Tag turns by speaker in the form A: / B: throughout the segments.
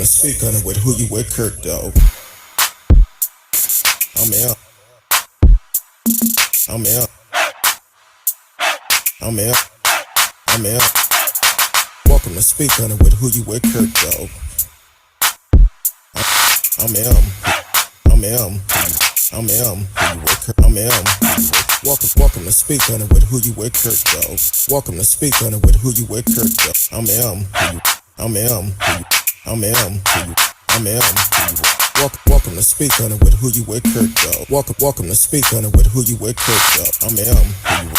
A: to speak on it with Who You With Kurt, though. I'm out. I'm out. I'm out. I'm out. Welcome to speak on it with Who You With Kurt, though. I'm out. I'm out. I'm out. Who You With Kurt. I'm out. Welcome to speak on it with Who You With Kurt, though. Welcome to speak on it with Who You With Kurt, though. I'm out. I'm out. I'm out. I'm out. Welcome to speak on it with Who You With Kurt, though. Welcome to speak on it with Who You With Kurt, though. I'm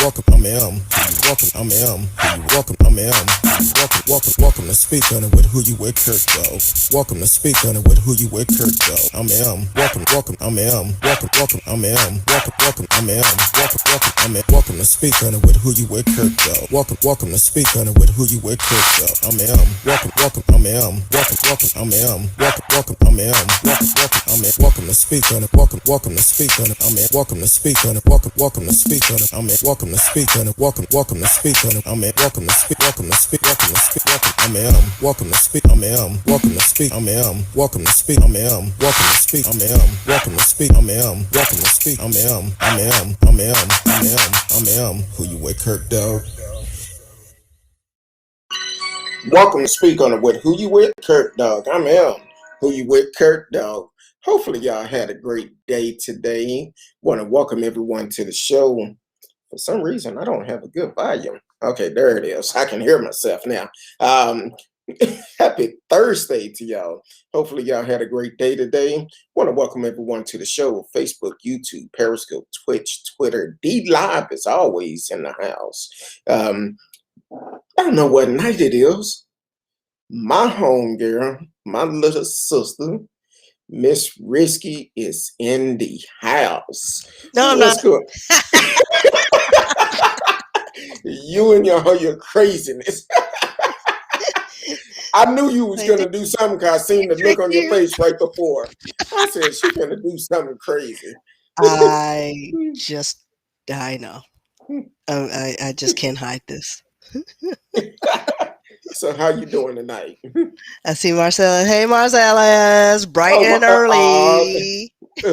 A: welcome. I'm welcome. I'm welcome. I'm welcome to speak on it with Who You With Kurt, though. Welcome to speak on it with Who You With Kurt, though. I'm welcome. I'm welcome. I'm welcome. I'm welcome to speak on it with Who You With Kurt, though. Welcome to speak on it with Who You With Kurt, though. I'm welcome. I'm welcome. I'm welcome. I'm welcome to speak on it. Welcome to speak on it. I'm welcome to speak on it. Welcome to speak on it. I'm welcome to speak on it. Welcome to speak on it. I'm welcome to speak. Welcome to speak. I'm welcome to speak. I'm welcome to speak. I'm welcome to speak. I'm welcome to speak. I'm welcome to speak. I'm welcome to speak. I'm Who You With Kurt, dog. Welcome to speak on it with Who You With Kurt, dog. I'm Who You With Kurt, dog. Hopefully y'all had a great day today. Want to welcome everyone to the show. For some reason, I don't have a good volume. Okay, there it is. I can hear myself now. Happy Thursday to y'all. Hopefully y'all had a great day today. Want to welcome everyone to the show. Facebook, YouTube, Periscope, Twitch, Twitter. D Live is always in the house. I don't know what night it is. My homegirl, my little sister, Miss RsKee is in the house.
B: No, I'm
A: What's
B: not.
A: good? You and your craziness. I knew you was gonna do something because I seen the look on your face right before. I said she's gonna do something crazy.
B: I know. I just can't hide this.
A: So how you doing tonight?
B: I see Marcella. Hey, Marcellus, bright and early.
A: You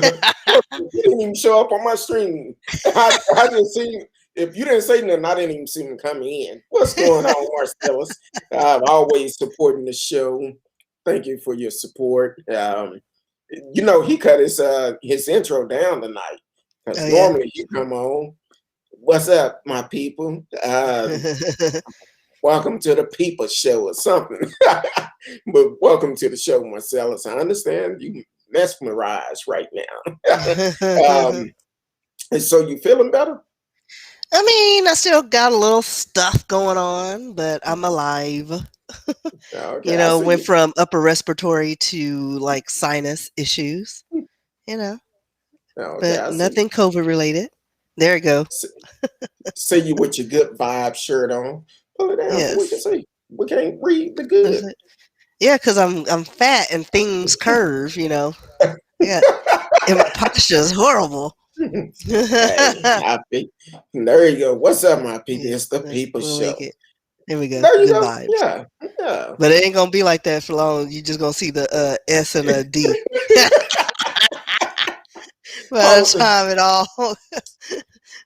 A: didn't even show up on my stream. I didn't see. If you didn't say nothing, I didn't even see him come in. What's going on, Marcellus? Always supporting the show. Thank you for your support. He cut his intro down tonight because normally you come on. What's up, my people? Welcome to the People Show or something. But welcome to the show, Marcellus. I understand you mesmerized right now. And so you feeling better?
B: I mean, I still got a little stuff going on, but I'm alive.
A: Okay,
B: went from upper respiratory to like sinus issues,
A: Okay,
B: but nothing COVID related. There you go.
A: See you with your good vibe shirt on. Pull it down so we can see. We can't read the good.
B: Yeah, because I'm fat and things curve, Yeah, and my posture is horrible.
A: Hey, there you go. What's up, my people? It's the People Show.
B: There we go.
A: There you
B: Good
A: go.
B: vibes.
A: Yeah.
B: But it ain't gonna be like that for long. You're just gonna see the S and a D. By the time it all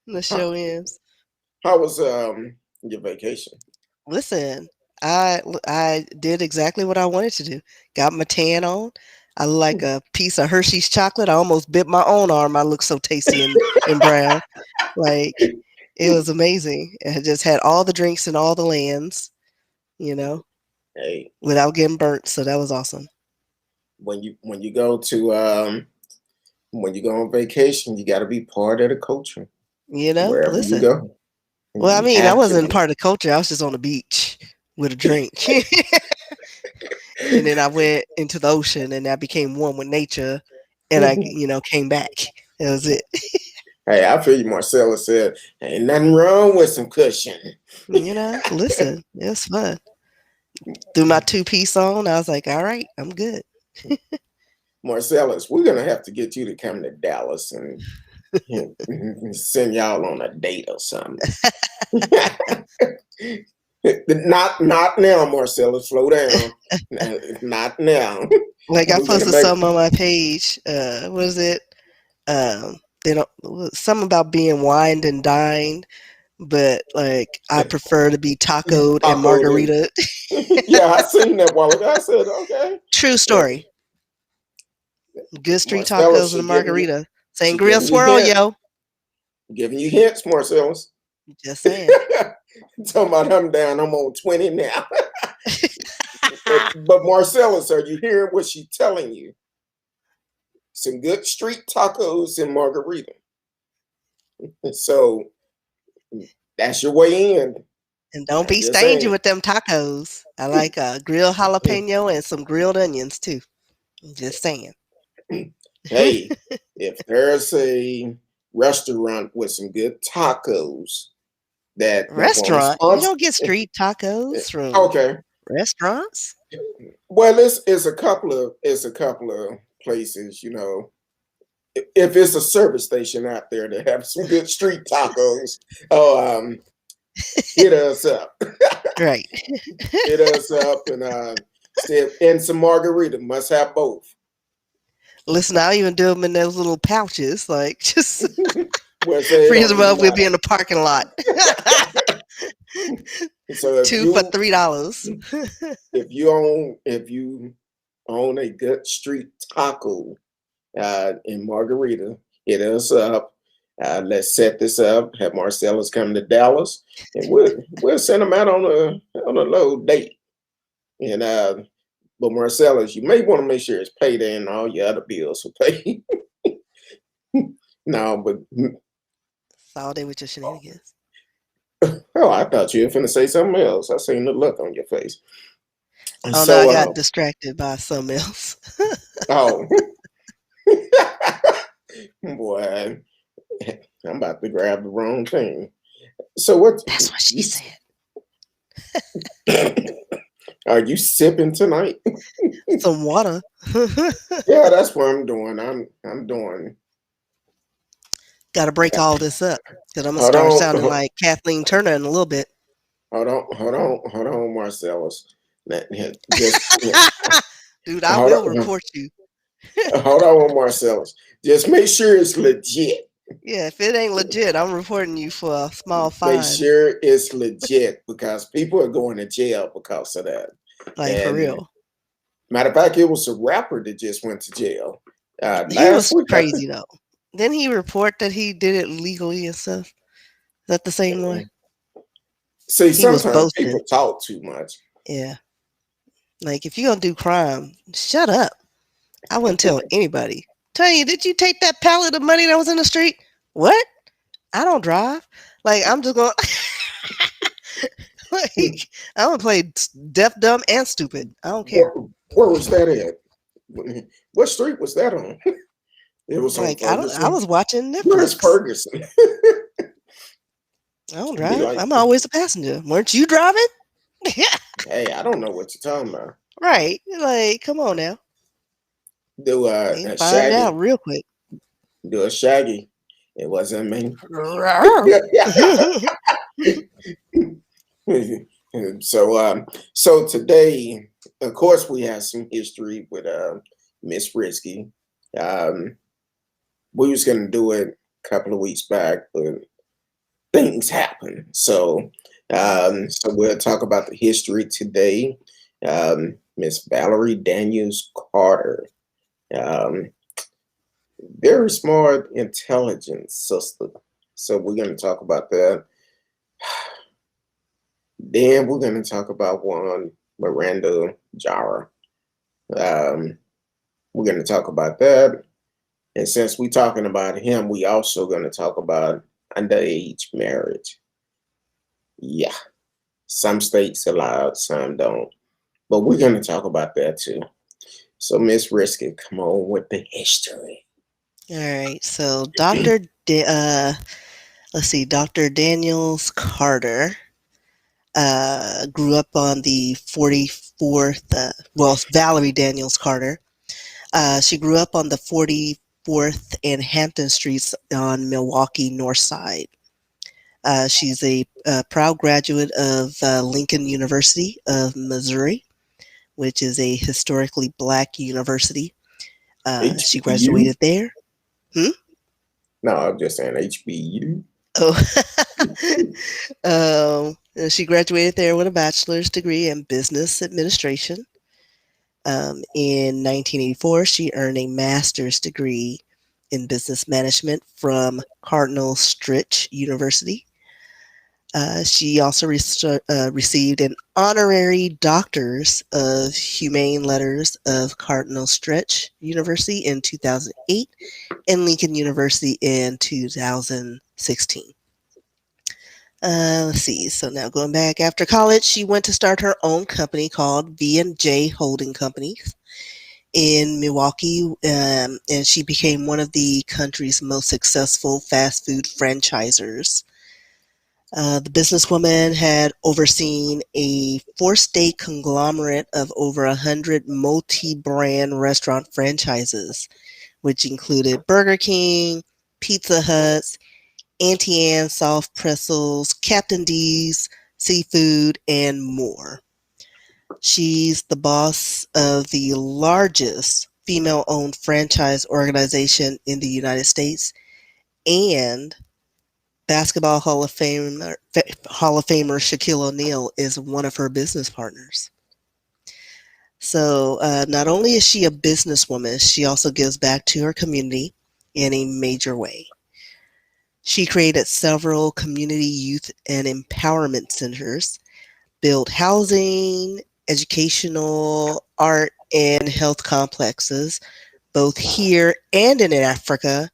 B: the show ends.
A: How was your vacation?
B: Listen, I did exactly what I wanted to do. Got my tan on. I look like a piece of Hershey's chocolate. I almost bit my own arm. I look so tasty and brown. Like, it was amazing. I just had all the drinks in all the lands,
A: Hey,
B: without getting burnt. So that was awesome.
A: When you go on vacation, you got to be part of the culture. Wherever you go.
B: Well, I mean, I wasn't part of the culture. I was just on the beach with a drink. And then I went into the ocean and I became one with nature and I, came back. That was it.
A: Hey, I feel you, Marcella said, ain't nothing wrong with some cushion.
B: Listen, it was fun. Threw my 2-piece on. I was like, all right, I'm good.
A: Marcellus, we're going to have to get you to come to Dallas and send y'all on a date or something. Not now, Marcella. Slow down. Not now.
B: Like I
A: We're gonna
B: posted
A: make
B: some on my page. What is it? They don't something about being wined and dined, but like I prefer to be tacoed and
A: taco.
B: margarita.
A: Yeah, I seen that while ago. I said, okay.
B: True
A: Well,
B: story. Good street
A: Marcella,
B: tacos and a margarita.
A: she
B: Sangria
A: giving you
B: swirl,
A: hints.
B: yo.
A: Giving you hints, Marcella.
B: Just saying.
A: Talking about I'm down. I'm on 20 now. But Marcellus, are you hearing what she's telling you? Some good street tacos and margarita. So that's your way in.
B: And don't
A: I'm
B: be
A: just
B: stingy
A: saying.
B: with them tacos. I like grilled jalapeno and some grilled onions too. Just saying.
A: Hey, if there's a restaurant with some good tacos that want to
B: Restaurant? You
A: sponsor,
B: don't get street tacos from
A: okay.
B: restaurants?
A: Well, it's a couple of places, you know. If it's a service station out there that have some good street tacos, oh, hit us up.
B: Right.
A: Hit us up and some margarita. Must have both.
B: Listen, I'll even do them in those little pouches. Like, just
A: Well, say it
B: freeze
A: don't
B: them
A: even
B: up. We'll be
A: matter.
B: in the parking lot.
A: So if
B: 2 for $3.
A: you own a good street taco in margarita, hit us up. Let's set this up. Have Marcellus come to Dallas, and we'll send them out on a low date. And but Marcellus, you may want to make sure it's payday and all your other bills are paid. No, but
B: It's all day with your shenanigans.
A: oh, I thought you were finna say something else. I seen the look on your face. And
B: Oh no, I
A: so,
B: got distracted by something else.
A: oh, boy, I'm about to grab the wrong thing. So what?
B: That's what she said.
A: Are you sipping tonight?
B: Some water.
A: Yeah, that's what I'm doing. I'm doing.
B: Got to break all this up because I'm gonna
A: Hold
B: start
A: on,
B: sounding like Kathleen Turner in a little bit.
A: hold on, Marcellus. Just
B: Dude, I
A: hold
B: will
A: on,
B: report you.
A: hold on, Marcellus. Just make sure it's legit.
B: Yeah, if it ain't legit, I'm reporting you for a small
A: Make
B: fine.
A: sure it's legit because people are going to jail because of that.
B: Like for
A: And
B: real.
A: matter of fact, it was a rapper that just went to jail
B: He
A: last
B: was
A: week.
B: crazy though. Didn't he report that he did it legally and stuff? Is that the same one?
A: See,
B: He was
A: sometimes
B: boasting.
A: people talk too much.
B: Yeah. Like if you're gonna do crime, shut up. I wouldn't tell anybody. Tell you, did you take that pallet of money that was in the street? What? I don't drive. Like I'm just gonna like I'm gonna play deaf, dumb, and stupid. I don't care.
A: Where was that at? What street was that on? It was on
B: Like I
A: Ferguson.
B: was watching
A: Where's
B: Netflix.
A: Ferguson?
B: I don't
A: Be
B: drive.
A: like,
B: I'm always a passenger. Weren't you driving?
A: hey, I don't know what you're talking about.
B: Right. Like, come on now.
A: Do
B: You
A: a
B: find
A: Shaggy.
B: out real quick.
A: Do a Shaggy. It wasn't me. So today, of course, we have some history with Miss RsKee. Um, we was gonna do it a couple of weeks back, but things happen. So we'll talk about the history today. Miss Valerie Daniels-Carter, um, very smart, intelligent sister. So we're gonna talk about that. Then we're going to talk about Juan Miranda-Jara. We're going to talk about that. And since we're talking about him, we also going to talk about underage marriage. Yeah, some states allow it, some don't. But we're going to talk about that too. So Miss RsKee, come on with the history.
B: All right. So let's see, Dr. Daniels-Carter grew up on the 44th, Valerie Daniels-Carter. She grew up on the 44th and Hampton Streets on Milwaukee North Side. She's a proud graduate of Lincoln University of Missouri, which is a historically black university. She
C: HBU?
B: graduated there. Hmm?
C: No, I'm just saying HBU.
B: Oh, she graduated there with a bachelor's degree in business administration. In 1984, she earned a master's degree in business management from Cardinal Stritch University. She also received an honorary Doctors of Humane Letters of Cardinal Stretch University in 2008 and Lincoln University in 2016. Let's see. So now going back after college, she went to start her own company called V&J Holding Company in Milwaukee, and she became one of the country's most successful fast food franchisors. The businesswoman had overseen a four-state conglomerate of over 100 multi-brand restaurant franchises, which included Burger King, Pizza Hut, Auntie Anne's Soft Pretzels, Captain D's Seafood, and more. She's the boss of the largest female-owned franchise organization in the United States, and Basketball Hall of Famer Shaquille O'Neal is one of her business partners. So not only is she a businesswoman, she also gives back to her community in a major way. She created several community youth and empowerment centers, built housing, educational, art, and health complexes, both here and in Africa,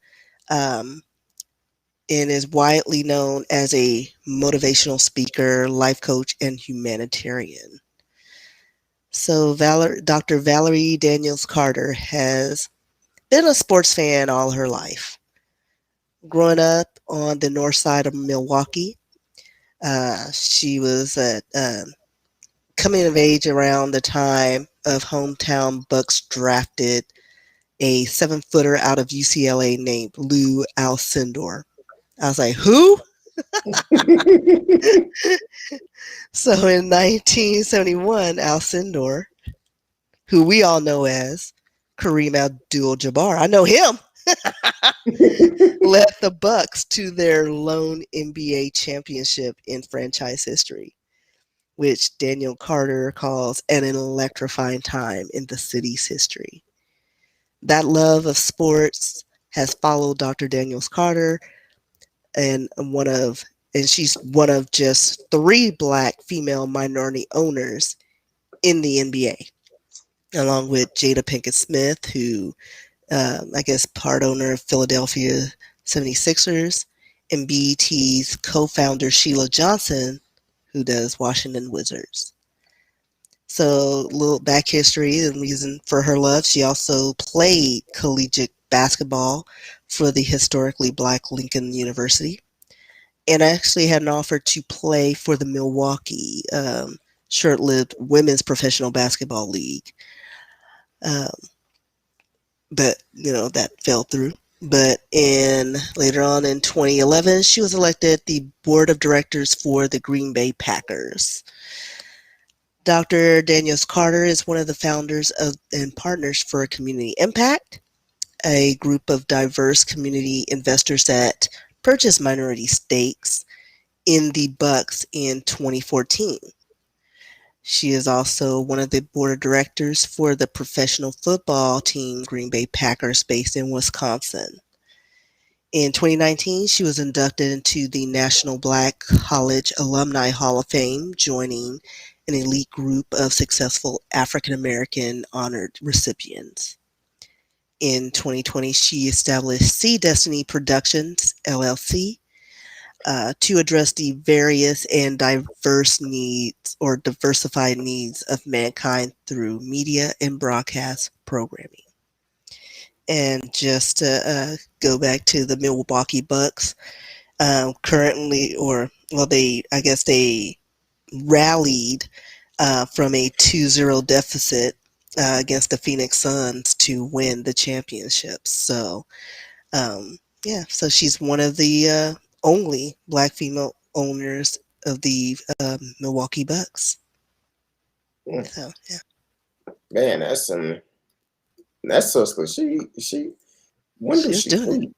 B: um, and is widely known as a motivational speaker, life coach, and humanitarian. So, Dr. Valerie Daniels-Carter has been a sports fan all her life. Growing up on the north side of Milwaukee, she was coming of age around the time of hometown Bucks drafted a 7-footer out of UCLA named Lou Alcindor. I was like, who? So in 1971, Alcindor, who we all know as Kareem Abdul-Jabbar, I know him, led the Bucks to their lone NBA championship in franchise history, which Daniel Carter calls an electrifying time in the city's history. That love of sports has followed Dr. Daniels Carter and she's one of just 3 black female minority owners in the NBA, along with Jada Pinkett Smith, who I guess part owner of Philadelphia 76ers, and BET's co-founder Sheila Johnson, who does Washington Wizards. So, a little back history and reason for her love. She also played collegiate basketball for the historically black Lincoln University, and actually had an offer to play for the Milwaukee short-lived women's professional basketball league. Um, but that fell through. But in later on in 2011, she was elected the board of directors for the Green Bay Packers. Dr. Daniels Carter is one of the founders of and partners for Community Impact, a group of diverse community investors that purchased minority stakes in the Bucks in 2014. She is also one of the board of directors for the professional football team Green Bay Packers based in Wisconsin. In 2019, she was inducted into the National Black College Alumni Hall of Fame, joining an elite group of successful African American honored recipients. In 2020, she established Sea Destiny Productions, LLC, to address the various and diversified needs of mankind through media and broadcast programming. And just to go back to the Milwaukee Bucks, currently, they rallied from a 2-0 deficit against the Phoenix Suns to win the championship. So, so she's one of the only black female owners of the Milwaukee Bucks.
C: Mm.
B: So yeah,
C: Man, that's so good. She when
B: she
C: does
B: was
C: she
B: doing it.
C: sleep?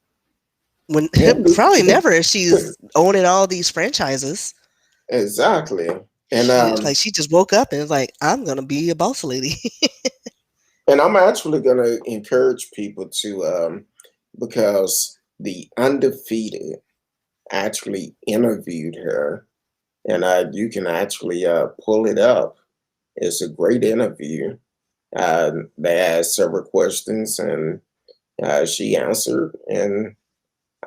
B: When
C: When do
B: probably never if she's owning all these franchises.
C: exactly. And
B: She just woke up and was like, I'm gonna be a boss lady.
C: and I'm actually gonna encourage people to because the undefeated actually interviewed her, and you can actually pull it up. It's a great interview. They asked several questions, and she answered. And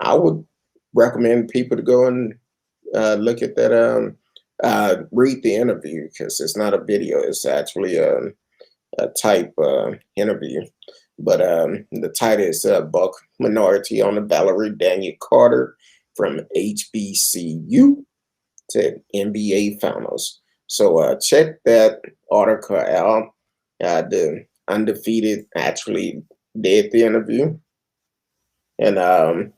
C: I would recommend people to go and look at that. Read the interview because it's not a video; it's actually a type interview. But the title is "Buck Minority on the Valerie Daniels-Carter from HBCU to NBA Finals." So check that article out. The undefeated actually did the interview, and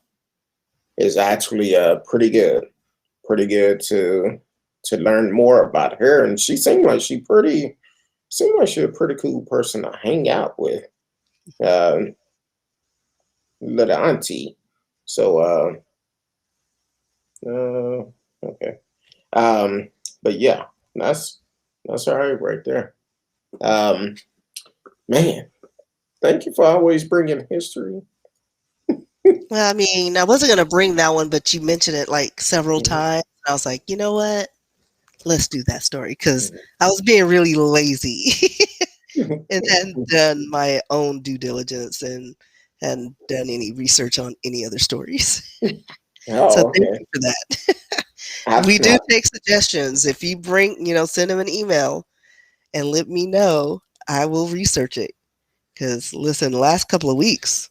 C: is actually pretty good to learn more about her. And she seemed like she's a pretty cool person to hang out with, um, little auntie. So okay, but yeah, that's that's all right there. Um, man, thank you for always bringing history.
B: Well, I mean, I wasn't gonna bring that one, but you mentioned it like several
C: Mhm.
B: times. I was like, you know what? Let's do that story because I was being really lazy and hadn't done my own due diligence and hadn't done any research on any other stories. So
C: Oh,
B: thank
C: okay.
B: you for that.
C: I,
B: We do
C: I,
B: take suggestions. If you send them an email and let me know, I will research it. Because listen, the last couple of weeks,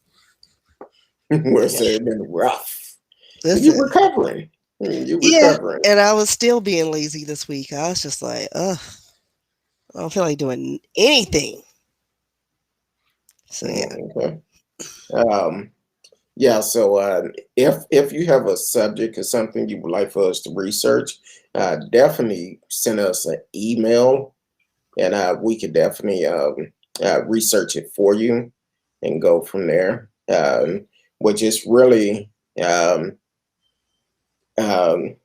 C: Well,
B: yeah,
C: say it's been rough. You
B: listen,
C: recovering. You
B: yeah,
C: recovering.
B: and I was still being lazy this week. I was just like, ugh, I don't feel like doing anything. So yeah.
C: Okay. Um, yeah, so if you have a subject or something you would like for us to research, definitely send us an email, and we could definitely research it for you and go from there. Which is really um, um,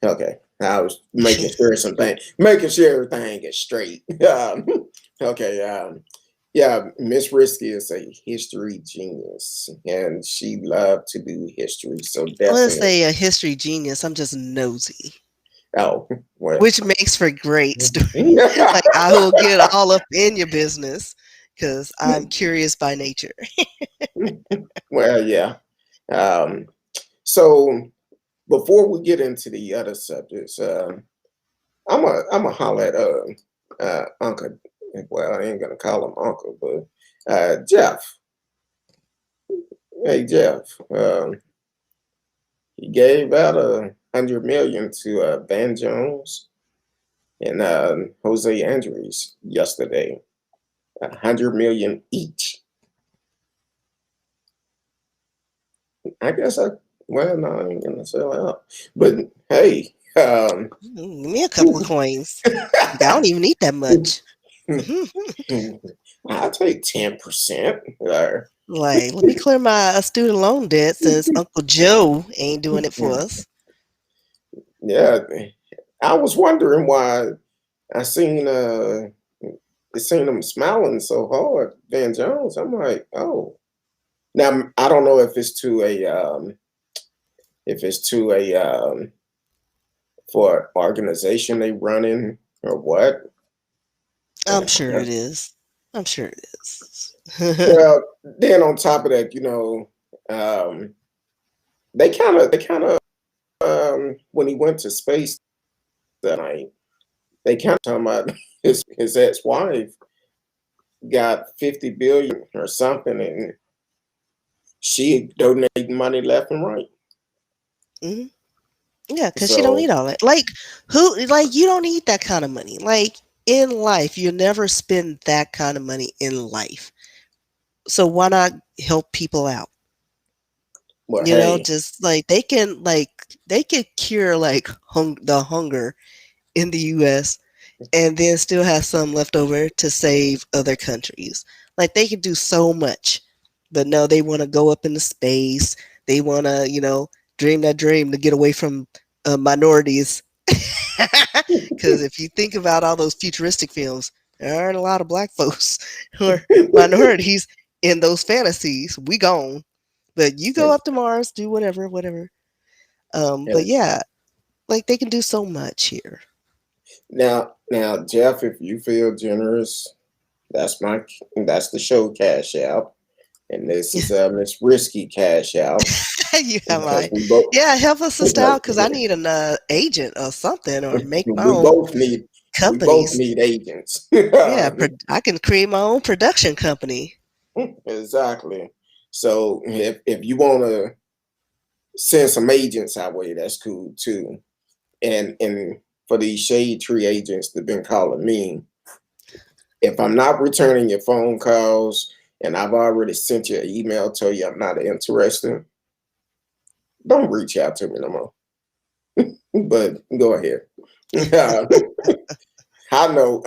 C: okay. I was making sure everything is straight. Okay. Yeah, Miss Risky is a history genius, and she loved to do history. So
B: I wouldn't
C: definitely.
B: say a history genius. I'm just nosy,
C: Oh well.
B: which makes for great story. Like I will get all up in your business because I'm curious by nature.
C: Well, yeah. Um, so before we get into the other subjects, I'm a holler at Uncle. Well, I ain't gonna call him Uncle, but Jeff. Hey Jeff. He gave out 100 million to Van Jones and Jose Andres yesterday. 100 million each. I guess well, no, I ain't gonna sell out. But hey,
B: Give me a couple of coins. Like, I don't even need that much.
C: I'll take 10%. Or,
B: Like, let me clear my student loan debt since Uncle Joe ain't doing it for us.
C: yeah, I was wondering why I seen seen him smiling so hard, Van Jones. I'm like, oh. Now I don't know if it's to a for organization they running or what.
B: I'm sure it is. I'm sure it is.
C: Well, then on top of that, they kind of when he went to space that night, they kind of talking about his ex wife got 50 billion or something, and she donating money left and right.
B: Mhm. Yeah, because she don't
C: So
B: need all that. Like, you don't need that kind of money. Like, in life, you never spend that kind of money in life. So why not help people out?
C: Well,
B: You know,
C: hey,
B: just like they could cure like the hunger in the U.S. and then still have some left over to save other countries. Like they could do so much, but no, they want to go up into space. They want to, dream that dream to get away from minorities. Because if you think about all those futuristic films, there aren't a lot of black folks or minorities in those fantasies. We gone, but you go up to Mars, do whatever, whatever. But
C: and
B: yeah, like they can do so much here.
C: now, Jeff, if you feel generous, that's the show cash out, and this is Miss Risky cash out
B: You have
C: because
B: my
C: we both
B: yeah. Help us to
C: because
B: style because I need an agent or something, or make my
C: we
B: own
C: both need we both
B: companies.
C: need agents.
B: Yeah, I can create my own production company.
C: Exactly. So if you want to send some agents our way, that's cool too. And for these shade tree agents that been calling me, if I'm not returning your phone calls and I've already sent you an email tell you I'm not interested, don't reach out to me no more. But go ahead. I know.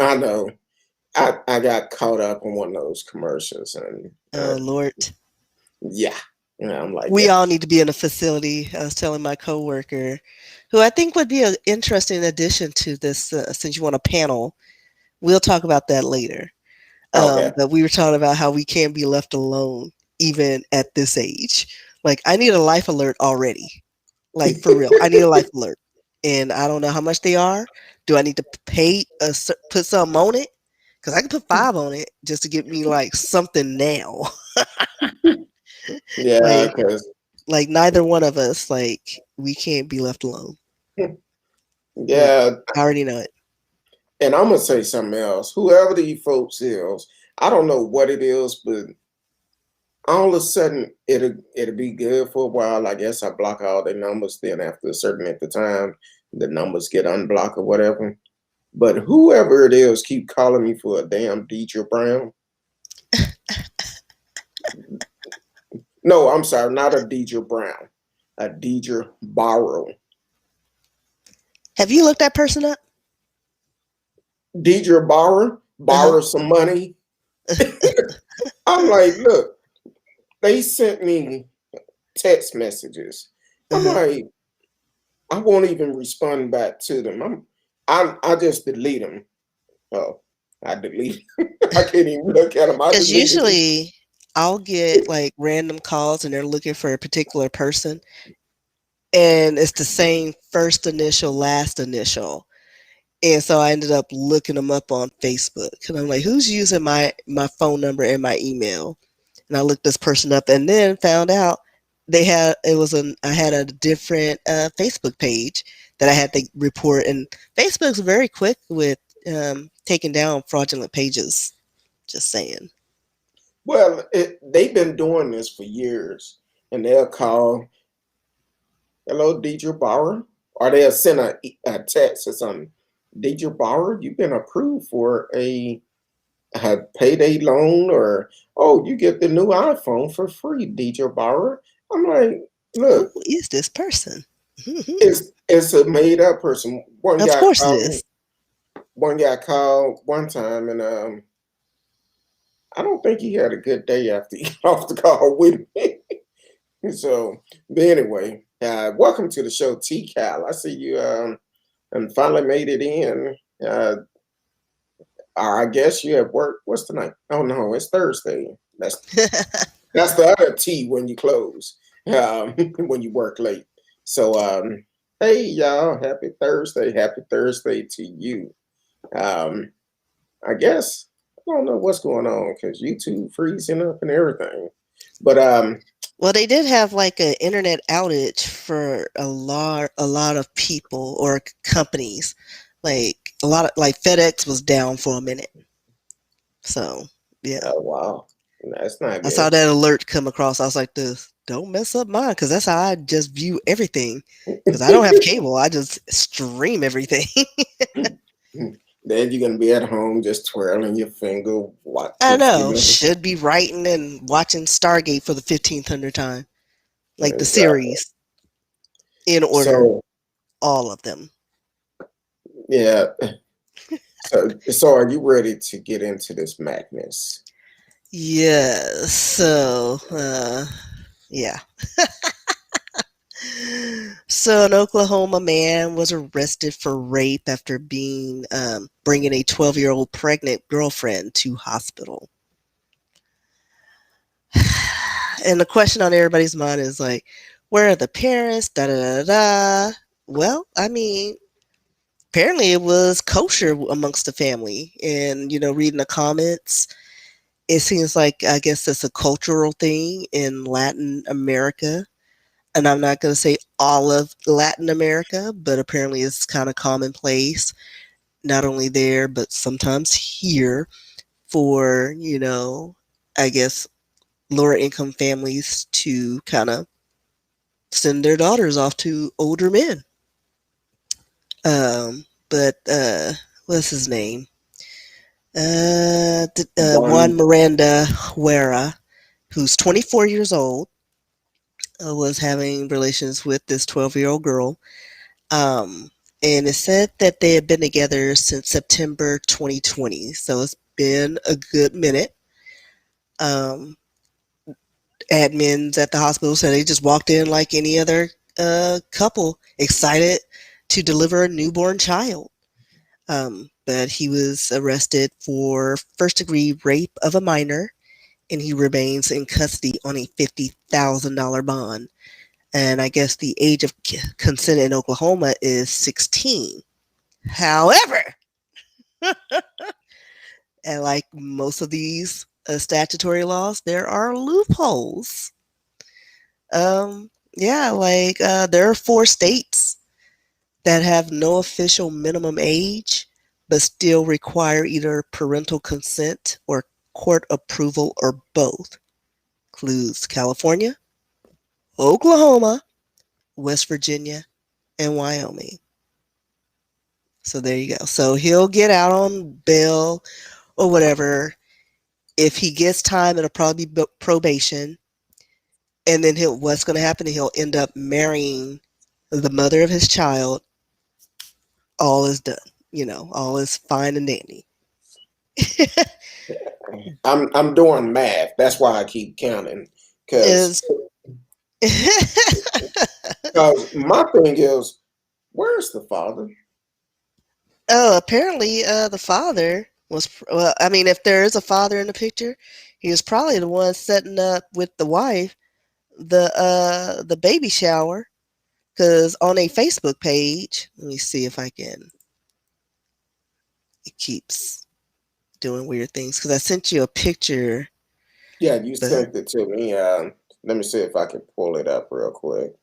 C: I got caught up in one of those commercials and
B: Oh Lord,
C: yeah. I'm like,
B: we
C: yeah,
B: all need to be in a facility. I was telling my coworker, who I think would be an interesting addition to this, since you want a panel. We'll talk about that later.
C: okay.
B: But we were talking about how we can't be left alone even at this age. Like I need a life alert already. Like for real, I need a life alert, and I don't know how much they are. Do I need to put some on it? Because I can put 5 on it just to get me like something now.
C: Yeah,
B: like
C: because
B: like neither one of us, like we can't be left alone. Mm,
C: yeah,
B: I already know it.
C: and I'm gonna say something else. Whoever these folks is, I don't know what it is, but all of a sudden it'll be good for a while. I guess I block all the numbers. Then after a certain at the time, the numbers get unblocked or whatever. But whoever it is, keep calling me for a damn Deidre Brown. No, I'm sorry, not a Deidre Brown, a Deidre Borrow.
B: Have you looked that person up?
C: Deidre
B: Uh-huh.
C: borrow some money. I'm like, look, they sent me text messages. I'm
B: Uh-huh.
C: like, I won't even respond back to them. I just delete them. Oh, I delete. I can't even look at them. I
B: Because
C: deleted them.
B: usually I'll get like random calls and they're looking for a particular person, and it's the same first initial, last initial. And so I ended up looking them up on Facebook. And I'm like, who's using my phone number and my email? And I looked this person up and then found out I had a different Facebook page that I had to report. And Facebook's very quick with taking down fraudulent pages. Just saying.
C: Well, they've been doing this for years, and they'll call, "Hello, Deidre Bauer," or they'll send a text or something. Deidre Bauer, you've been approved for a payday loan, or oh, you get the new iPhone for free, Deidre Bauer. I'm like,
B: Who
C: look,
B: is this person?
C: it's a made up person.
B: Of course it is.
C: One guy called one time, and I don't think he had a good day after he got off the call with me. So, but anyway, welcome to the show, T Cal. I see you and finally made it in. I guess you have work. What's tonight? Oh no, it's Thursday. That's the other T when you close, when you work late. So, hey y'all, happy Thursday. Happy Thursday to you. Um, I guess I don't know what's going on because YouTube freezing up and everything. But
B: Well, they did have like an internet outage for a lot of people or companies. Like a lot of like FedEx was down for a minute. So yeah,
C: oh wow, that's not
B: I saw
C: good.
B: that alert come across. I was like, "This don't mess up mine," because that's how I just view everything. Because I don't have cable, I just stream everything.
C: Then you're gonna be at home just twirling your finger,
B: I
C: watching,
B: know. Should be writing and watching Stargate for the 1500th time. like the
C: Exactly.
B: series in order,
C: So
B: all of them.
C: yeah. So are you ready to get into this madness?
B: Yes. So, yeah. So, an Oklahoma man was arrested for rape after being bringing a 12-year-old pregnant girlfriend to hospital. And the question on everybody's mind is like, where are the parents? Da da da da. Well, I mean, apparently it was kosher amongst the family. And, reading the comments, it seems like, I guess it's a cultural thing in Latin America. And I'm not going to say all of Latin America, but apparently it's kind of commonplace, not only there, but sometimes here for, I guess lower income families to kind of send their daughters off to older men. But what's his name? Juan
C: One,
B: Miranda-Jara, who's 24 years old, was having relations with this 12-year-old girl. Um, and it said that they had been together since September 2020. So it's been a good minute. Um, Admins at the hospital said they just walked in like any other couple, excited to deliver a newborn child. But he was arrested for first-degree rape of a minor, and he remains in custody on a $50,000 bond. And I guess the age of consent in Oklahoma is 16. However, and like most of these statutory laws, there are loopholes. Yeah, like there are 4 states that have no official minimum age, but still require either parental consent or court approval or both. Includes California, Oklahoma, West Virginia, and Wyoming. So there you go. So he'll get out on bail or whatever. If he gets time, it'll probably be probation. And then what's going to happen? He'll end up marrying the mother of his child. All is done. All is fine and dandy.
C: I'm doing math. That's why I keep counting. Because
B: Is
C: my thing is, where's the father?
B: Oh, apparently the father was, well, I mean, if there is a father in the picture, he was probably the one setting up with the wife the baby shower, because on a Facebook page, let me see if I can, it keeps doing weird things because I sent you a picture,
C: Yeah, you
B: but
C: sent it to me. Let me see if I can pull it up real quick.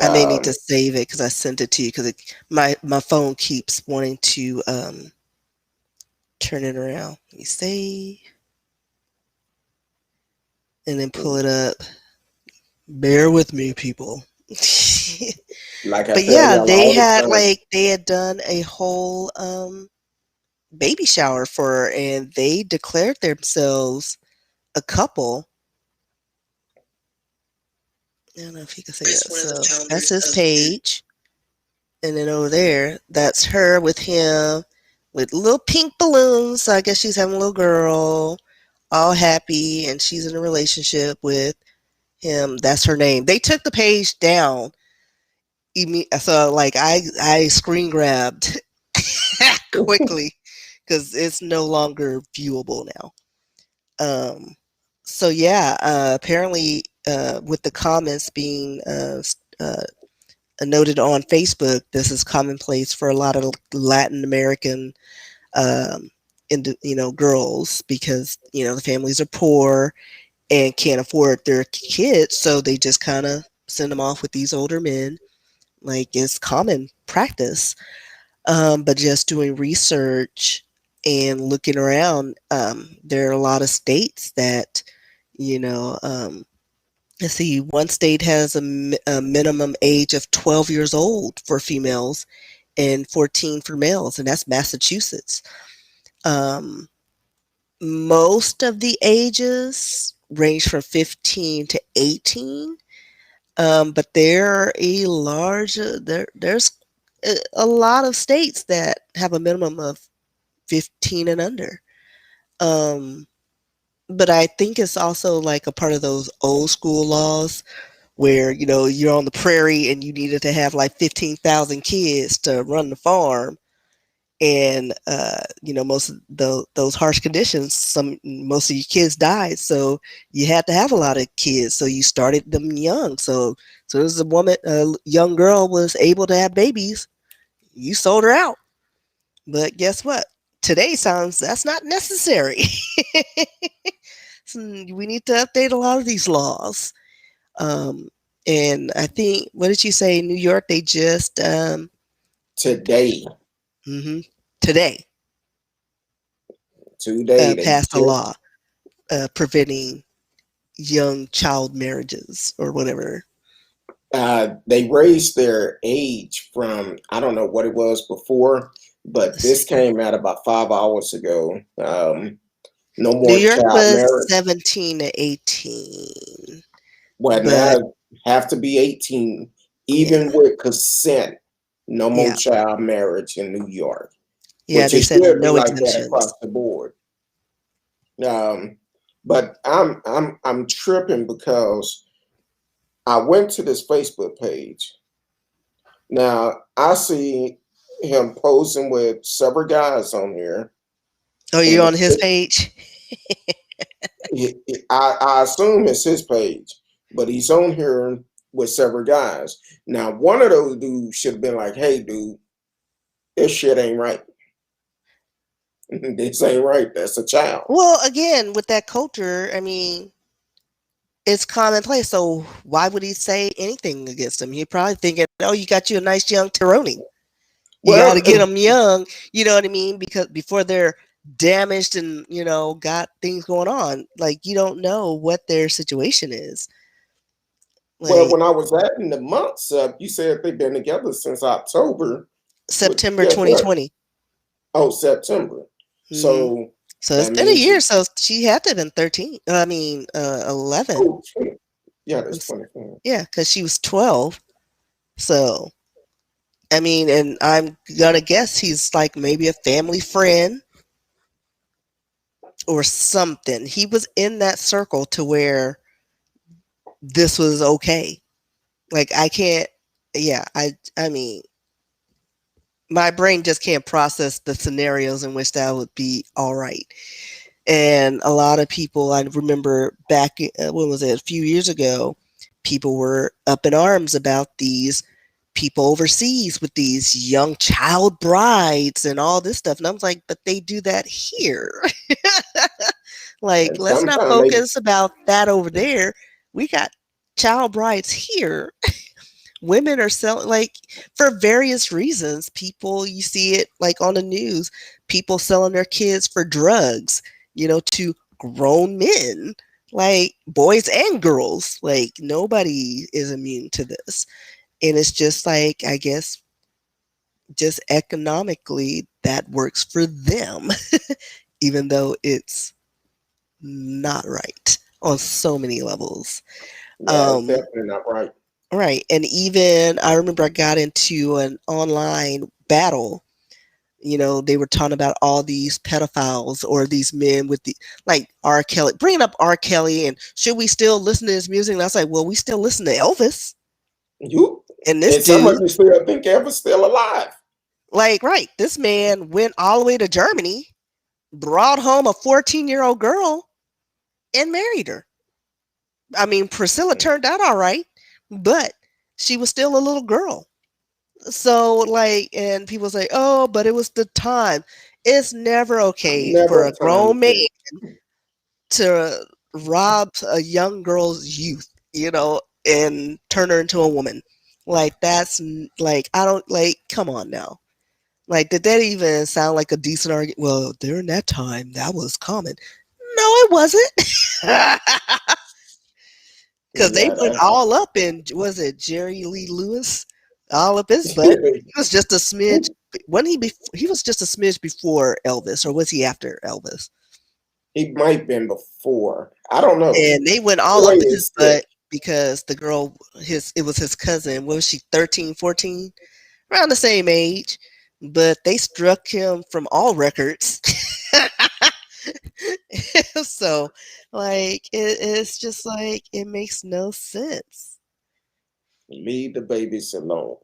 B: I may need
C: Um,
B: to save it because I sent it to you because my phone keeps wanting to turn it around. Let me save and then pull it up. Bear with me, people.
C: like I
B: But
C: tell
B: yeah,
C: y'all all the time.
B: they had done a whole baby shower for her, and they declared themselves a couple. I don't know if you can see that. So that's his page. And then over there, that's her with him with little pink balloons. So I guess she's having a little girl, all happy, and she's in a relationship with him. That's her name. They took the page down. So like I screen grabbed quickly because it's no longer viewable now. Um, so yeah, apparently with the comments being noted on Facebook, this is commonplace for a lot of Latin American girls because the families are poor and can't afford their kids, so they just kind of send them off with these older men. Like it's common practice. But just doing research and looking around, there are a lot of states that, you know, um, let's see, one state has a minimum age of 12 years old for females and 14 for males, and that's Massachusetts. Um, Most of the ages range from 15 to 18. But there's a lot of states that have a minimum of 15 and under. Um, but I think it's also like a part of those old school laws where, you're on the prairie and you needed to have like 15,000 kids to run the farm. And, most of those harsh conditions, most of your kids died. So you had to have a lot of kids. So you started them young. So as a young girl was able to have babies, you sold her out. But guess what? Today sounds that's not necessary. So we need to update a lot of these laws. Um, and I think, what did you say? New York, they just
C: Today,
B: mhm, today
C: today they
B: passed a
C: just
B: law preventing young child marriages or whatever.
C: they raised their age from, I don't know what it was before, but
B: Let's
C: this
B: see.
C: came out about 5 hours ago. No
B: New
C: more
B: York
C: child
B: was
C: marriage.
B: 17 to 18,
C: Well,
B: but
C: now have to be 18,
B: yeah,
C: even with consent. No more
B: yeah,
C: child marriage in New York,
B: yeah.
C: which
B: They
C: it
B: said
C: should be
B: no
C: like that across
B: exemptions.
C: the board. Um, but I'm tripping because I went to this Facebook page. Now I see him posing with several guys on here,
B: Oh, you're
C: and
B: on his page?
C: I assume it's his page, but he's on here with several guys. Now one of those dudes should have been like, "Hey, dude, this shit ain't right. This ain't right. That's a child."
B: Well, again, with that culture, I mean, it's commonplace. So why would he say anything against him? He probably thinking, "Oh, you got you a nice young Tyrone. You got to
C: Well,
B: get them young." You know what I mean? Because before they're damaged and got things going on, like you don't know what their situation is.
C: well,
B: Like
C: when I was adding the months up, you said they've been together since October. But
B: September
C: guess what?
B: 2020.
C: Oh, September.
B: Hmm.
C: So
B: So it's
C: that
B: been a
C: means
B: year.
C: she,
B: So she had to have been 13. I mean, 11.
C: oh, 20. Yeah, that's 24.
B: Yeah, because she was 12. So I mean, and I'm gonna guess he's like maybe a family friend or something. He was in that circle to where this was okay. Like I can't. Yeah, I mean, my brain just can't process the scenarios in which that would be all right. And a lot of people, I remember back, when was it, a few years ago, people were up in arms about these people overseas with these young child brides and all this stuff. And I was like, but they do that here. Like,
C: And
B: let's not
C: sometimes they,
B: focus about that over there. We got child brides here. Women are selling, like, for various reasons. People, you see it like on the news, people selling their kids for drugs, to grown men, like boys and girls. Like, nobody is immune to this. And it's just like, I guess, just economically, that works for them, even though it's not right on so many levels.
C: yeah, it's
B: Um,
C: definitely not right.
B: right. And even I remember I got into an online battle. They were talking about all these pedophiles or these men with the, like, R. Kelly, bringing up R. Kelly, and should we still listen to his music? And I was like, well, we still listen to Elvis
C: You
B: and this
C: and some of
B: dude.
C: you still think Eva's still alive.
B: Like, right, this man went all the way to Germany, brought home a 14-year-old girl, and married her. I mean, Priscilla turned out all right, but she was still a little girl. So, like, and people say, oh, but it was the time. It's never okay for
C: Never
B: a
C: a time
B: grown man
C: to.
B: to rob a young girl's youth, and turn her into a woman. Like, like, I don't, like, come on now. Like, did that even sound like a decent argument? Well, during that time, that was common. No, it wasn't. Because they
C: Yeah,
B: went
C: that's
B: all up in, was it Jerry Lee Lewis? All up his butt. He was just a smidge. When he was just a smidge before Elvis, or was he after Elvis?
C: he might have been before. I don't know.
B: And they went all
C: Boy
B: up in his
C: is
B: butt.
C: thick.
B: because the girl, it was his cousin. What was she, 13, 14? Around the same age, but they struck him from all records. So, like, it's just like, it makes no sense.
C: Leave the babies alone.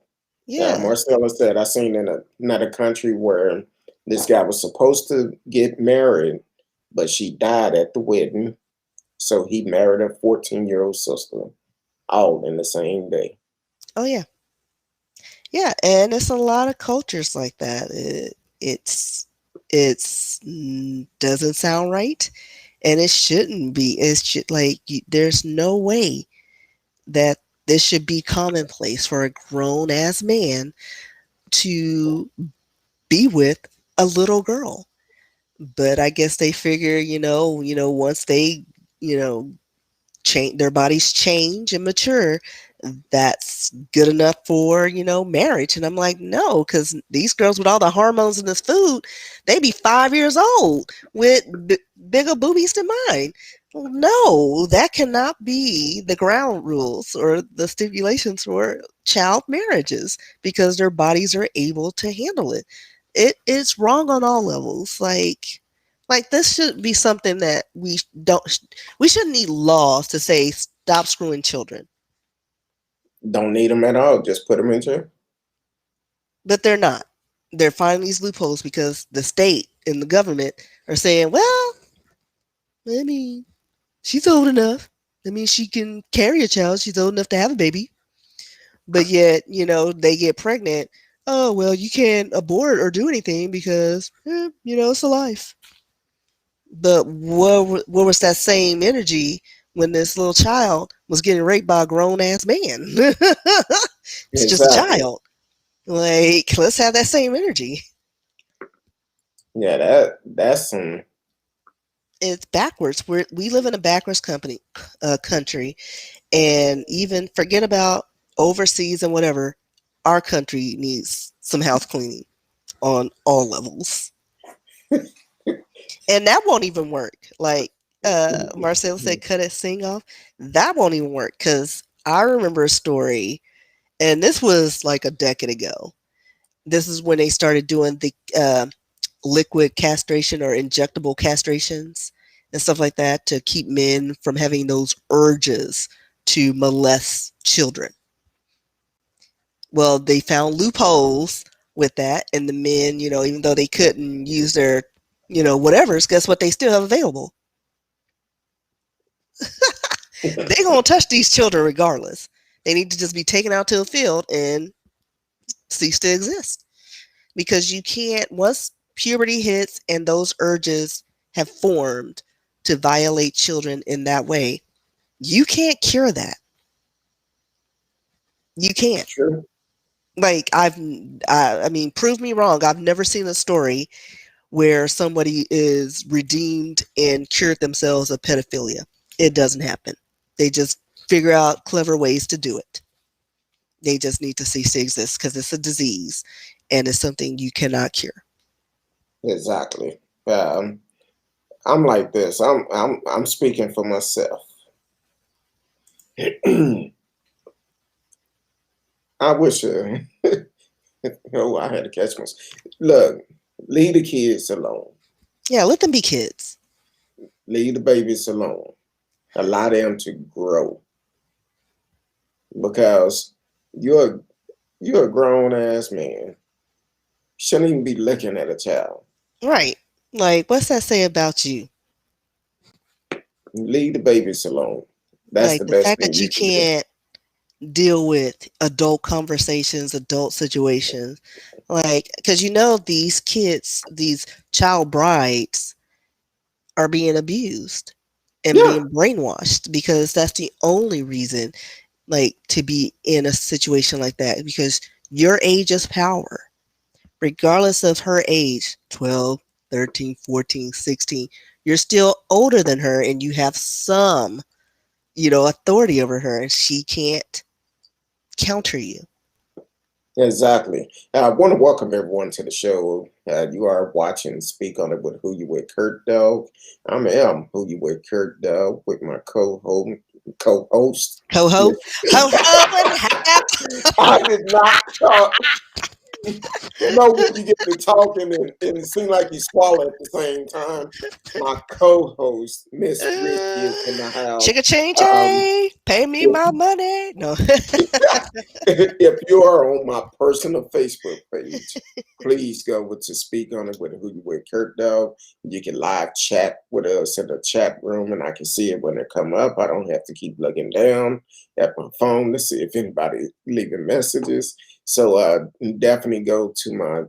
B: Yeah.
C: Marcella said, I seen in another country where this guy was supposed to get married, but she died at the wedding. So he married her 14-year-old sister, all in the same day.
B: Oh, yeah. Yeah, and it's a lot of cultures like that. It's doesn't sound right, and it shouldn't be. It's should like there's no way that this should be commonplace for a grown ass man to be with a little girl. But I guess they figure, once they, you know, change, their bodies change and mature, that's good enough for, marriage. And I'm like, no, because these girls with all the hormones in this food, they be 5 years old with bigger boobies than mine. No, that cannot be the ground rules or the stipulations for child marriages, because their bodies are able to handle it. It is wrong on all levels. Like this should be something that we shouldn't need laws to say stop screwing children,
C: Don't need them at all. Just put them in jail.
B: but they're not. They're finding these loopholes because the state and the government are saying, well, I mean, she's old enough. I mean, she can carry a child. She's old enough to have a baby. But yet, they get pregnant. Oh, well, you can't abort or do anything because, it's a life. But what was that same energy when this little child was getting raped by a grown ass man? It's just a
C: Exactly.
B: child. Like, let's have that same energy.
C: Yeah, that's some.
B: It's backwards. We live in a backwards country, and even forget about overseas and whatever. Our country needs some house cleaning on all levels, and that won't even work. Like Marcel said, cut it, sing off. That won't even work because I remember a story, and this was like a decade ago. This is when they started doing the liquid castration or injectable castrations and stuff like that to keep men from having those urges to molest children. Well, they found loopholes with that, and the men, even though they couldn't use their, whatever's, guess what they still have available? They're going to touch these children regardless. They need to just be taken out to a field and cease to exist. Because you can't, once puberty hits and those urges have formed to violate children in that way, you can't cure that. You can't.
C: True.
B: Like, I mean, prove me wrong. I've never seen a story where somebody is redeemed and cured themselves of pedophilia. It doesn't happen. They just figure out clever ways to do it. They just need to cease to exist because it's a disease and it's something you cannot cure.
C: Exactly. I'm like this. I'm speaking for myself. I wish. I had to catch myself. Look, leave the kids alone.
B: Yeah, let them be kids.
C: Leave the babies alone. Allow them to grow. Because you're a grown ass man. Shouldn't even be looking at a child.
B: Right. Like, what's that say about you?
C: Leave the babies alone. That's
B: Like,
C: the
B: the
C: best
B: fact
C: thing
B: that you
C: you can do.
B: can't deal with adult conversations, adult situations. Like, because these kids, these child brides, are being abused and
C: Yeah.
B: being brainwashed because that's the only reason, like, to be in a situation like that, because your age is power. Regardless of her age, 12, 13, 14, 16, you're still older than her and you have some, authority over her, and she can't counter you.
C: Exactly. I want to welcome everyone to the show. You are watching Speak on It with Who You With Kurt Dog. I'm Who You With Kurt Dog with my co-host co-host.
B: Ho-ho.
C: Miss-
B: Ho-ho and half.
C: I did not call. You know when you get to talking and it seems like you swallow at the same time. My co-host, Miss Risky, is in the house.
B: Chicka ching
C: Um,
B: ching. Pay me
C: if
B: my money. No.
C: if you are on my personal Facebook page, please go to Speak On It with Who You With Kurt Dog. You can live chat with us in the chat room, and I can see it when it come up. I don't have to keep looking down at my phone to see if anybody leaving messages. So definitely go to my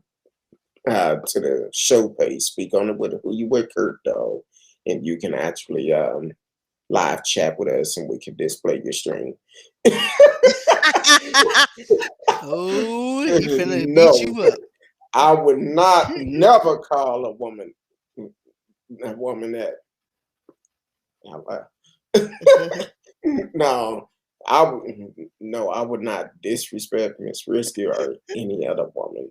C: to the show page, Speak On It with Who You With Kurt Dog, and you can actually live chat with us, and we can display your stream.
B: Oh, he finna beat
C: No,
B: you up.
C: I would not never call a woman that. No, I would not disrespect Miss Risky or any other woman.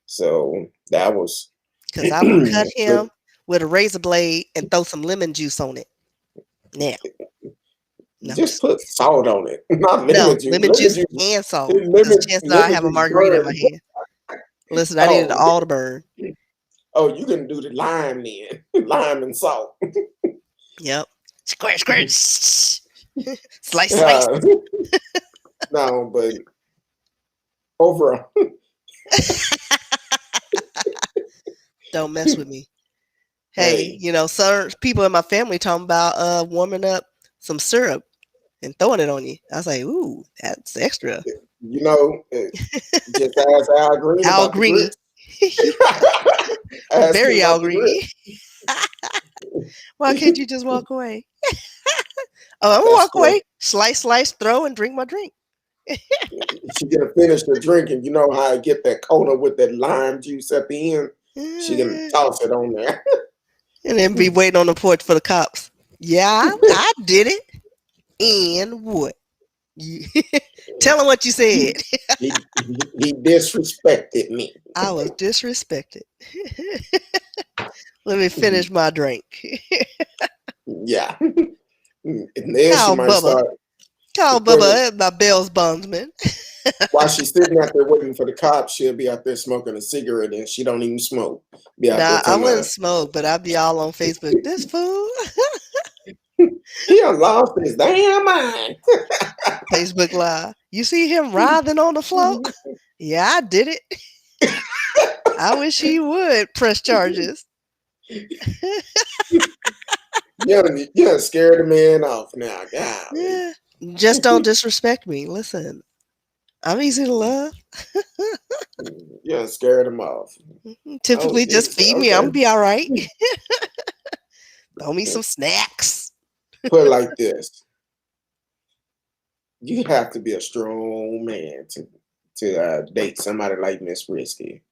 C: So that was
B: Because I will cut him with a razor blade and throw some lemon juice on it. Now, no, I'm
C: just
B: just
C: put salt on it, not
B: no
C: lemon juice.
B: lemon juice and salt. Because chances are I
C: Lemon
B: have a
C: juice
B: margarita in my
C: burn.
B: hand. Listen, I needed
C: Oh,
B: all to burn.
C: oh, you can do the lime then, lime and salt.
B: Yep. Squirt, squirt. Slice, slice.
C: Uh, no, but overall,
B: Don't mess with me. Hey,
C: hey,
B: some people in my family talking about warming up some syrup and throwing it on you. I was like, ooh, that's extra.
C: you know, just ask Al Green
B: Al
C: about the
B: Greeny.
C: grits. Ask him
B: Very
C: about
B: Al
C: the
B: Greeny.
C: grits.
B: Why can't you just walk away? Oh, I'm gonna
C: That's
B: walk
C: good.
B: away. Slice, slice, throw, and drink my drink.
C: She gonna finish the drinking. You know how I get that cola with that lime juice at the end. She gonna
B: And
C: toss it on there.
B: then be waiting on the porch for the cops. Yeah, I did it. And what? You- Tell them what you said.
C: He disrespected me.
B: I was disrespected. Let me finish my drink.
C: Yeah. And then she
B: Call
C: might
B: Bubba.
C: start
B: Call
C: bringing.
B: Bubba, my Bell's bondsman.
C: While she's sitting out there waiting for the cops, she'll be out there smoking a cigarette, and she don't even smoke. Be out there
B: Nah, I
C: talking
B: wouldn't
C: about
B: smoke, but I'd be all on Facebook. This fool.
C: he done lost his damn mind.
B: Facebook Live. You see him writhing on the floor? Yeah, I did it. I wish he would press charges.
C: You scared the man off now. Golly.
B: Yeah. Just don't disrespect me. Listen, I'm easy to love.
C: You done scared him off. Oh,
B: Typically, just
C: geez.
B: feed me. I'm
C: Okay.
B: gonna be all right. Throw me some snacks.
C: Put it like this. You have to be a strong man to date somebody like Miss Risky.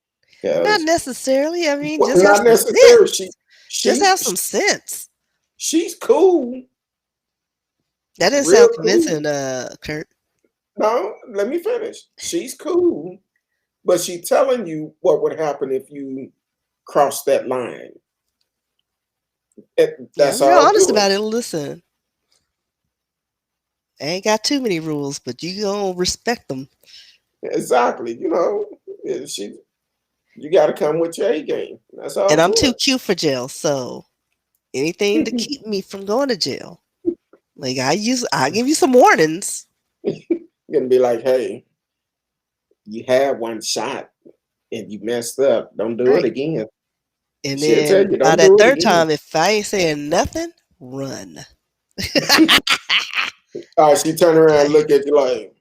B: Not
C: Because
B: necessarily. I mean, just have
C: not
B: some
C: necessarily.
B: sense. Just
C: She's
B: have some sense.
C: she's cool.
B: That didn't
C: Real
B: sound
C: cool.
B: convincing, Kurt.
C: No, let me finish. She's cool. But she's telling you what would happen if you cross that line.
B: Yeah,
C: That's
B: I'm real
C: all
B: honest
C: to it.
B: about it. Listen, I ain't got too many rules, but you gonna respect them.
C: Exactly. She you got to come with your A game. That's all
B: And I'm
C: to
B: too
C: it.
B: cute for jail, so anything to keep me from going to jail. Like I give you some warnings.
C: You're gonna be like, hey, you had one shot and you messed up. Don't do it
B: Right.
C: again.
B: And
C: She'll tell
B: then
C: you,
B: by
C: don't
B: that
C: do it
B: third
C: again.
B: time, if I ain't saying nothing, run.
C: All right, she turn around and look at you like,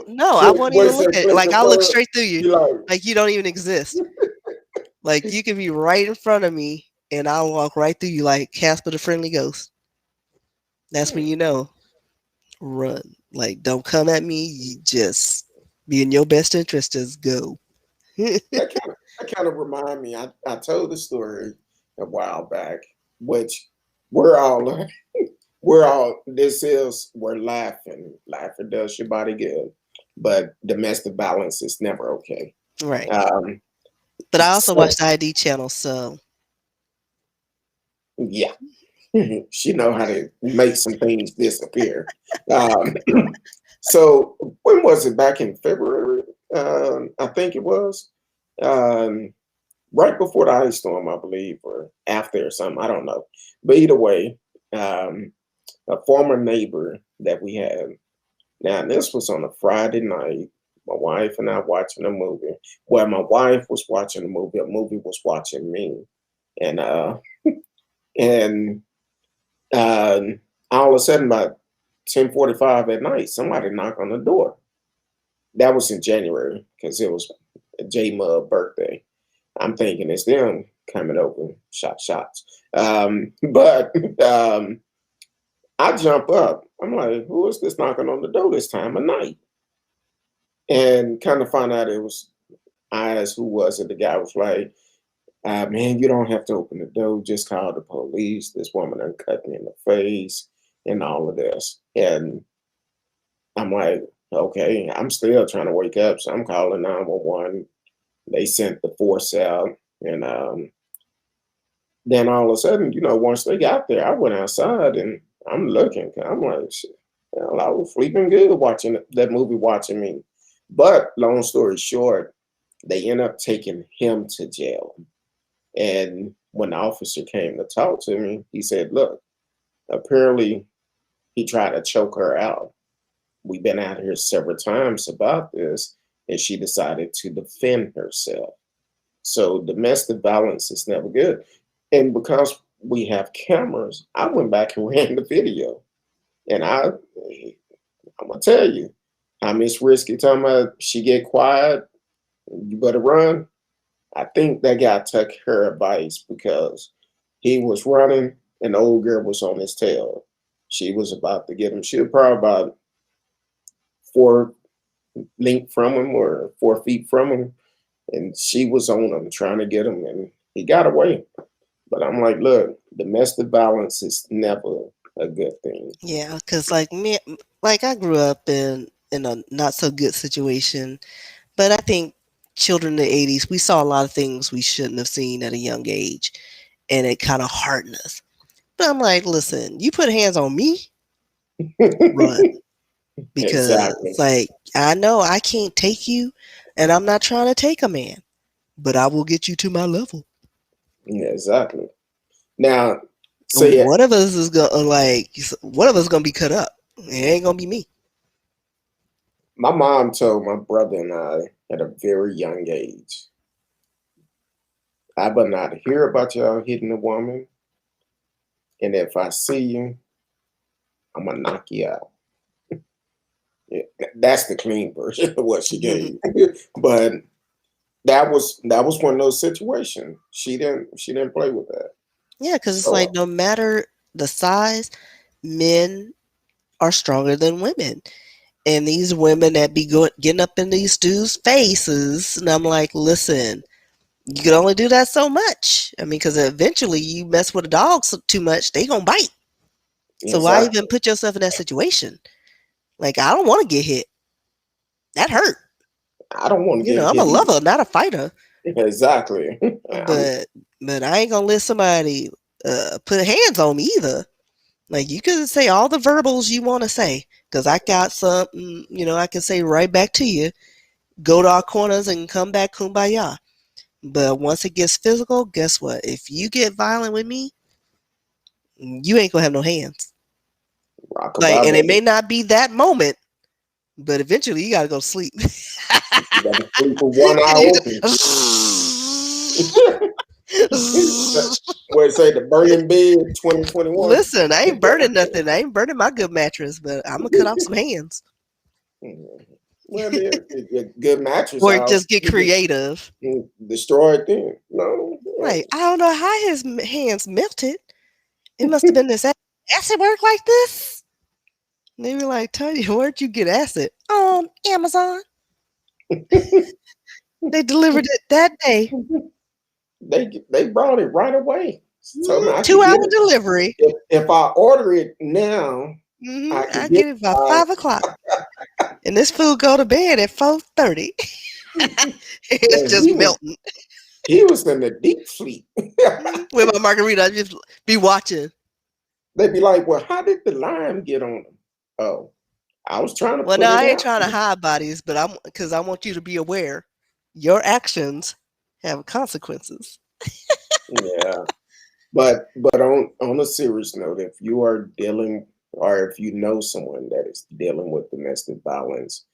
B: No, I
C: click,
B: won't
C: what
B: even
C: is
B: look
C: that,
B: at it.
C: click
B: Like
C: the
B: I'll look
C: bird.
B: straight through you.
C: You like,
B: Like you don't even exist. Like you can be right in front of me and I'll walk right through you like Casper the Friendly Ghost. That's when you know. Run. Like don't come at me. You just be in your best interest. Just go.
C: that kind of remind me. I told the story a while back, which we're all we're laughing. Laughing does your body good, but domestic violence is never okay.
B: Right.
C: Um,
B: But I also
C: so
B: watch the ID channel, so
C: yeah, She know how to make some things disappear. Um, so when was it? Back in February, I think it was. Um, right before the ice storm, I believe, or after or something. I don't know. But either way, um, a former neighbor that we had. Now, this was on a Friday night. My wife and I watching a movie. Well, my wife was watching a movie was watching me. And and all of a sudden, about 10:45 at night, somebody knocked on the door. That was in January because it was J Mud birthday. I'm thinking it's them coming over, shots. But I jump up. I'm like, who is this knocking on the door this time of night? And kind of find out it was I asked who was it. The guy was like, man, you don't have to open the door. Just call the police. This woman done cut me in the face and all of this. And I'm like, okay, I'm still trying to wake up. So I'm calling 911. They sent the force out. And then all of a sudden, once they got there, I went outside and I'm looking. I'm like, shit, hell, I was sleeping good watching that movie, watching me. But long story short, they end up taking him to jail. And when the officer came to talk to me, he said, look, apparently he tried to choke her out. We've been out here several times about this, and she decided to defend herself. So domestic violence is never good. And because we have cameras, I went back and ran the video. And I'm gonna tell you, how Miss Risky talking about she get quiet, you better run. I think that guy took her advice because he was running and the old girl was on his tail. She was about to get him. She was probably about 4 feet from him or 4 feet from him. And she was on him trying to get him and he got away. But I'm like, look, domestic violence is never a good thing.
B: Yeah, because like me, like I grew up in a not so good situation, but I think children in the '80s, we saw a lot of things we shouldn't have seen at a young age, and it kind of hardened us. But I'm like, listen, you put hands on me, run, because
C: Exactly.
B: like I know I can't take you, and I'm not trying to take a man, but I will get you to my level.
C: Yeah, exactly. Now, say
B: One of us is gonna one of us gonna be cut up. It ain't gonna be me.
C: my mom told my brother and I at a very young age, I better not hear about y'all hitting a woman, and if I see you, I'm gonna knock you out. Yeah, that's the clean version of what she gave. But that was one of those situations. She didn't play with that.
B: Yeah, because it's
C: So
B: like no matter the size, men are stronger than women. And these women that be getting up in these dudes' faces, and I'm like, listen, you can only do that so much. I mean, because eventually you mess with a dog too much, they gonna bite. So why even
C: exactly.
B: put yourself in that situation? Like, I don't want to get hit. That hurt.
C: I don't want to
B: You know,
C: get
B: I'm a
C: hit either.
B: lover, not a fighter.
C: Exactly.
B: But I ain't gonna let somebody put hands on me either. Like you can say all the verbals you want to say, because I got something, I can say right back to you. Go to our corners and come back kumbaya. But once it gets physical, guess what? If you get violent with me, you ain't gonna have no hands. Like,
C: Rockabye
B: and it may
C: baby.
B: not be that moment, but eventually you gotta go to sleep.
C: You got to sleep with one eye
B: And you
C: open.
B: just,
C: Where it say the burning bed 2021.
B: listen, I ain't burning nothing. I ain't burning my good mattress, but I'm gonna cut off some hands.
C: Well, the good mattress
B: Or
C: out.
B: just get creative.
C: Destroy it then. No.
B: Like, I don't know how his hands melted. It must have been this acid work like this. And they were like, Tanya, where'd you get acid? On Amazon. They delivered it that day.
C: They brought it right away. Told me I could
B: 2 hour
C: get it.
B: delivery.
C: If I order it now, I
B: I
C: could get
B: get
C: it
B: it by
C: by
B: 5 o'clock. And this food go to bed at 4:30. It's
C: and
B: just melting.
C: he was in the deep sleep.
B: With my margarita, I just be watching.
C: They'd be like, well, how did the lime get on them? Oh, I was trying to
B: Well,
C: put
B: no,
C: it
B: I ain't
C: out
B: trying to
C: there.
B: hide bodies, but because I want you to be aware, your actions have consequences.
C: Yeah. But on a serious note, if you are dealing or if you know someone that is dealing with domestic violence,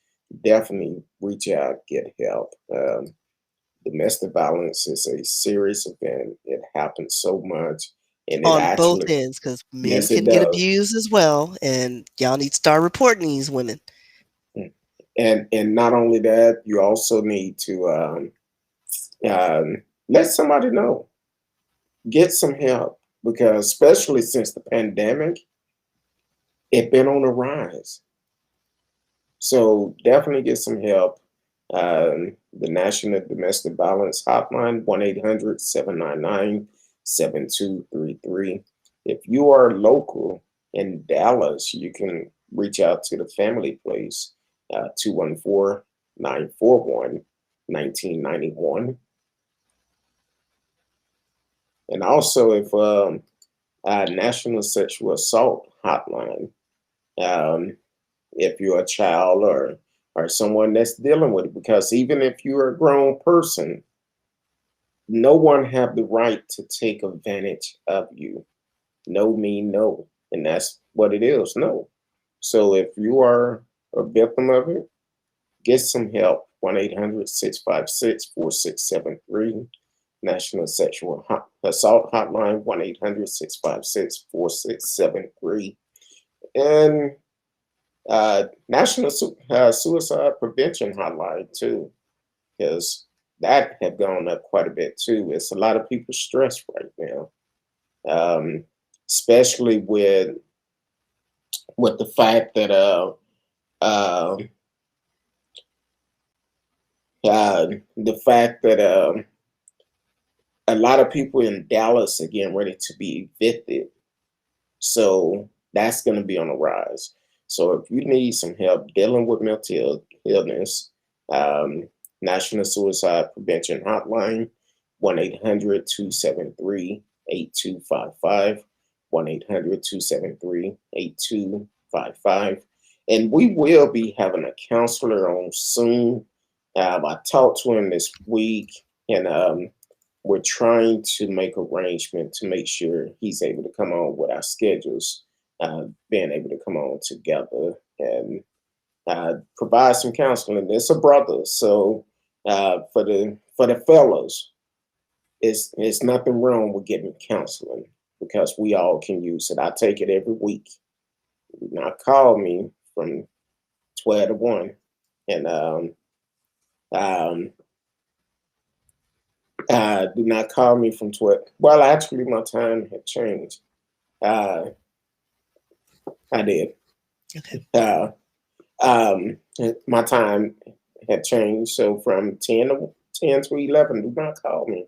C: definitely reach out, get help. Domestic violence is a serious event. It happens so much, and it
B: On both
C: actually,
B: ends, because men
C: yes, it
B: can get
C: does.
B: abused as well, and y'all need to start reporting these women.
C: And not only that, you also need to let somebody know, get some help because especially since the pandemic, it been on the rise. So definitely get some help. The National Domestic Violence Hotline, 1-800-799-7233. If you are local in Dallas, you can reach out to the Family Place, 214-941-1991. And also, if National Sexual Assault Hotline, um, if you're a child or someone that's dealing with it, because even if you're a grown person, no one have the right to take advantage of you. No mean no, and that's what it is. No. So if you are a victim of it, get some help. 1-800-656-4673. National Sexual Assault Hotline, 1-800-656-4673. And National Suicide Prevention Hotline too, because that have gone up quite a bit too. It's a lot of people stressed right now, um, especially with the fact that uh, the fact that a lot of people in Dallas are getting ready to be evicted. So that's going to be on the rise. So if you need some help dealing with mental illness, um, National Suicide Prevention Hotline, 1-800-273-8255, 1-800-273-8255. And we will be having a counselor on soon. I talked to him this week, and we're trying to make arrangement to make sure he's able to come on with our schedules, being able to come on together and provide some counseling. It's a brother, so for the fellows, it's nothing wrong with getting counseling because we all can use it. I take it every week. Now call me from 12 to 1, and um, do not call me from 12. Well, actually, my time had changed. Uh, I did.
B: Okay.
C: My time had changed. So from 10 to 11, do not call me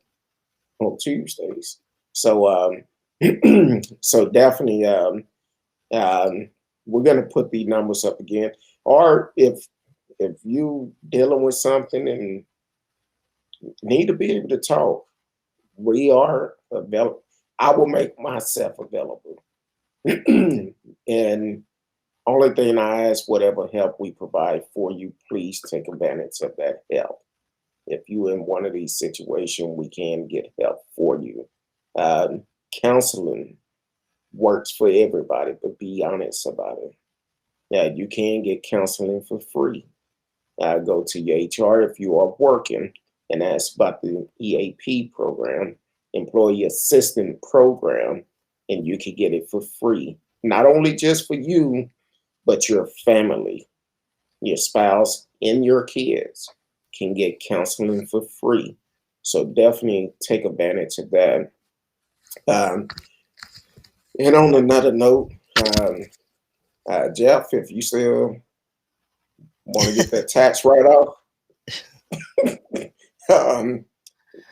C: on Tuesdays. So, so definitely, we're going to put the numbers up again. Or if you dealing with something and need to be able to talk, we are available. I will make myself available. And only thing I ask, whatever help we provide for you, please take advantage of that help. If you're in one of these situations, we can get help for you. Um, Counseling works for everybody, but be honest about it. Yeah, you can get counseling for free. Go to your HR if you are working and ask about the EAP program, Employee Assistance Program, and you can get it for free. Not only just for you, but your family, your spouse, and your kids can get counseling for free. So definitely take advantage of that. Um, and on another note, um, Jeff, if you still want to get that tax write off, um,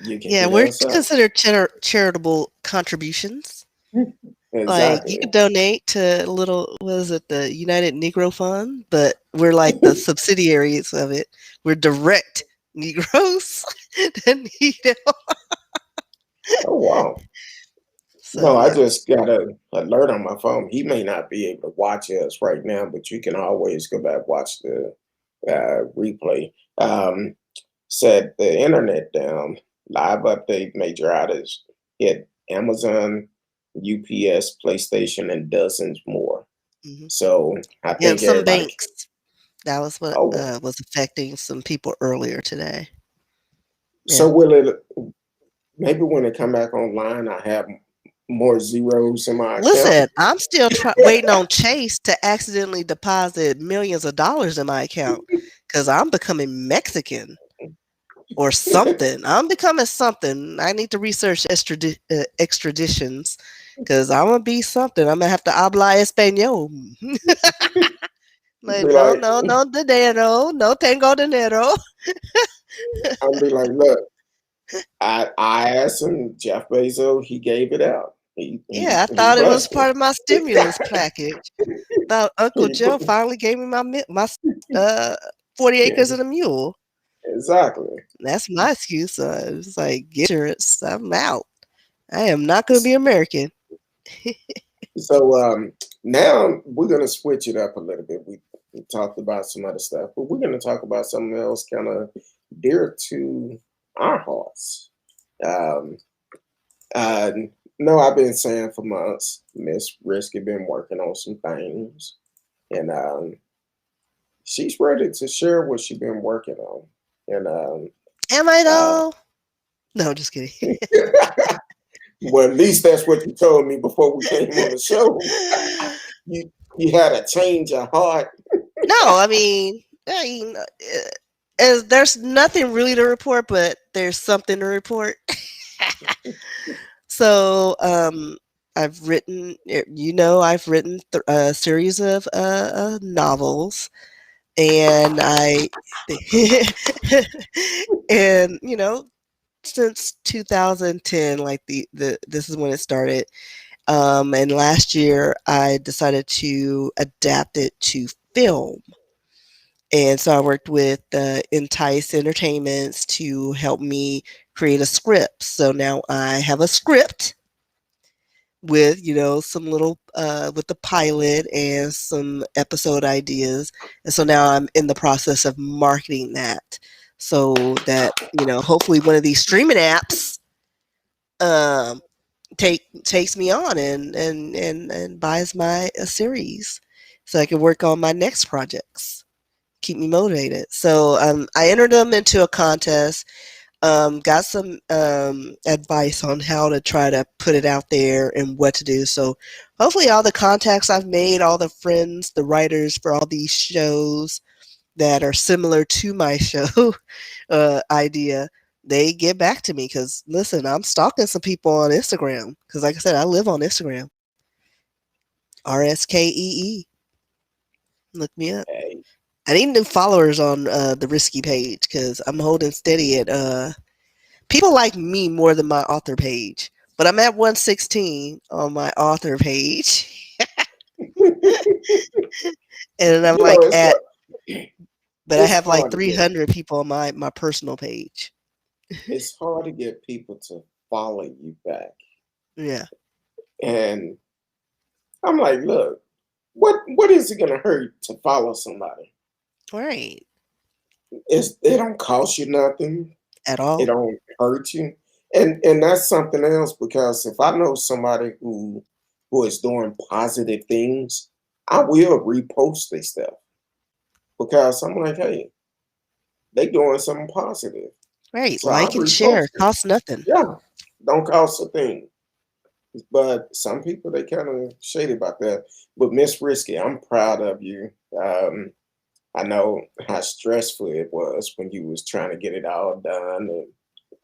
C: you can
B: Yeah,
C: hit
B: we're
C: us up.
B: considered charitable contributions. Like you
C: Exactly.
B: could donate to a little, what is it, the United Negro Fund, but we're like the subsidiaries of it. We're direct Negroes that need help.
C: Oh wow.
B: So
C: No, I
B: yeah.
C: just got a alert on my phone. He may not be able to watch us right now, but you can always go back watch the replay. Said the internet down. Live update, major outage hit Amazon, UPS, PlayStation, and dozens more.
B: Hmm.
C: So I
B: Yeah, and
C: think
B: some
C: everybody.
B: banks. That was what
C: Oh,
B: was affecting some people earlier today.
C: so
B: Yeah.
C: will it? Maybe when it come back online, I have more zeros in my account.
B: Listen, I'm still waiting on Chase to accidentally deposit millions of dollars in my account because I'm becoming Mexican or something. I'm becoming something. I need to research extraditions because I'm gonna be something. I'm gonna have to hablar español. Like
C: Be
B: no,
C: like,
B: no, no dinero, no tengo dinero.
C: I'm be like, look. I asked him, Jeff Bezos, he gave it out.
B: Yeah, I
C: He
B: thought it was
C: busted.
B: part of my stimulus package. Thought Uncle
C: He
B: Joe
C: put,
B: finally gave me my uh 40
C: yeah,
B: acres and a mule.
C: exactly.
B: That's my excuse. It's like get insurance. I'm out. I am not going to be American.
C: So now we're gonna switch it up a little bit. We talked about some other stuff, but we're gonna talk about something else kind of dear to our hearts. Um, uh, no, I've been saying for months, Miss Risky been working on some things, and she's ready to share what she's been working on. And
B: Am I
C: uh,
B: though? No, just kidding.
C: well, at least that's what you told me before we came on the show. You had a change of heart.
B: No, there's nothing really to report, but there's something to report. So, I've written a series of novels, and and since 2010, like the this is when it started. And last year I decided to adapt it to film. And so I worked with Entice Entertainments to help me create a script. So now I have a script with some little with the pilot and some episode ideas, and so now I'm in the process of marketing that so that hopefully one of these streaming apps um takes me on and buys my a series so I can work on my next projects, keep me motivated. So I entered them into a contest, got some advice on how to try to put it out there and what to do. So hopefully all the contacts I've made, all the friends, the writers for all these shows that are similar to my show idea, they get back to me. Because listen, I'm stalking some people on Instagram. Because like I said, I live on Instagram. RsKee. Look me up.
C: Hey,
B: I need new followers on the RsKee page because I'm holding steady at people like me more than my author page, but I'm at 116 on my author page, and I'm like
C: it's
B: at, but I
C: it's
B: have like
C: hard to get
B: 300 people on my personal page.
C: it's hard to get people to follow you back.
B: Yeah,
C: And I'm like, look, what is it gonna hurt to follow somebody?
B: right.
C: It don't cost you nothing.
B: At
C: It
B: all.
C: don't hurt you. And that's something else because if I know somebody who is doing positive things, I will repost their stuff because I'm like, hey, they doing something positive.
B: Right.
C: So I
B: Like and share.
C: repost it.
B: Costs nothing.
C: Yeah. Don't cost a thing. But some people they kind of shady about that. But Miss Risky, I'm proud of you. I know how stressful it was when you was trying to get it all done,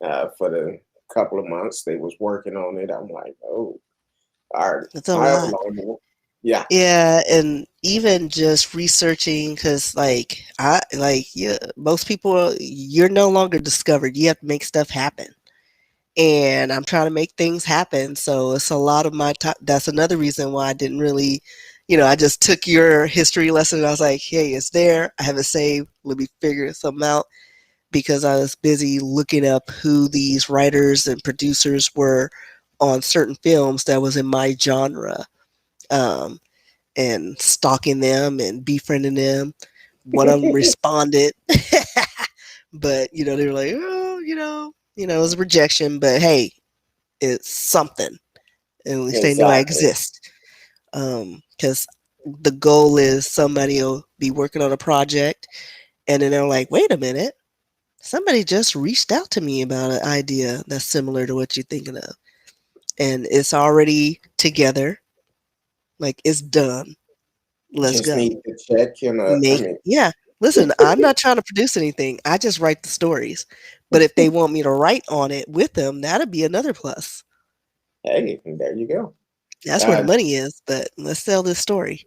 C: and for the couple of months they was working on it. I'm like, oh, all right,
B: It's a
C: however
B: lot.
C: long more. Yeah,
B: Yeah, and even just researching, because yeah, most people, you're no longer discovered. You have to make stuff happen. And I'm trying to make things happen. So it's a lot of my time. That's another reason why I didn't really, I just took your history lesson and I was like, hey, it's there. I have it saved. Let me figure something out because I was busy looking up who these writers and producers were on certain films that was in my genre, um, and stalking them and befriending them. One of them responded, but they were like, oh, it was a rejection. But hey, it's something. At least they know I
C: Exactly.
B: exist. Because the goal is somebody will be working on a project, and then they're like, wait a minute, somebody just reached out to me about an idea that's similar to what you're thinking of, and it's already together, like it's done. Let's
C: Just
B: go.
C: need to check I mean,
B: Yeah. Listen, I'm not trying to produce anything. I just write the stories. But if they want me to write on it with them, that'd be another plus.
C: hey, there you go.
B: That's where the
C: Uh,
B: money is. But let's sell this story.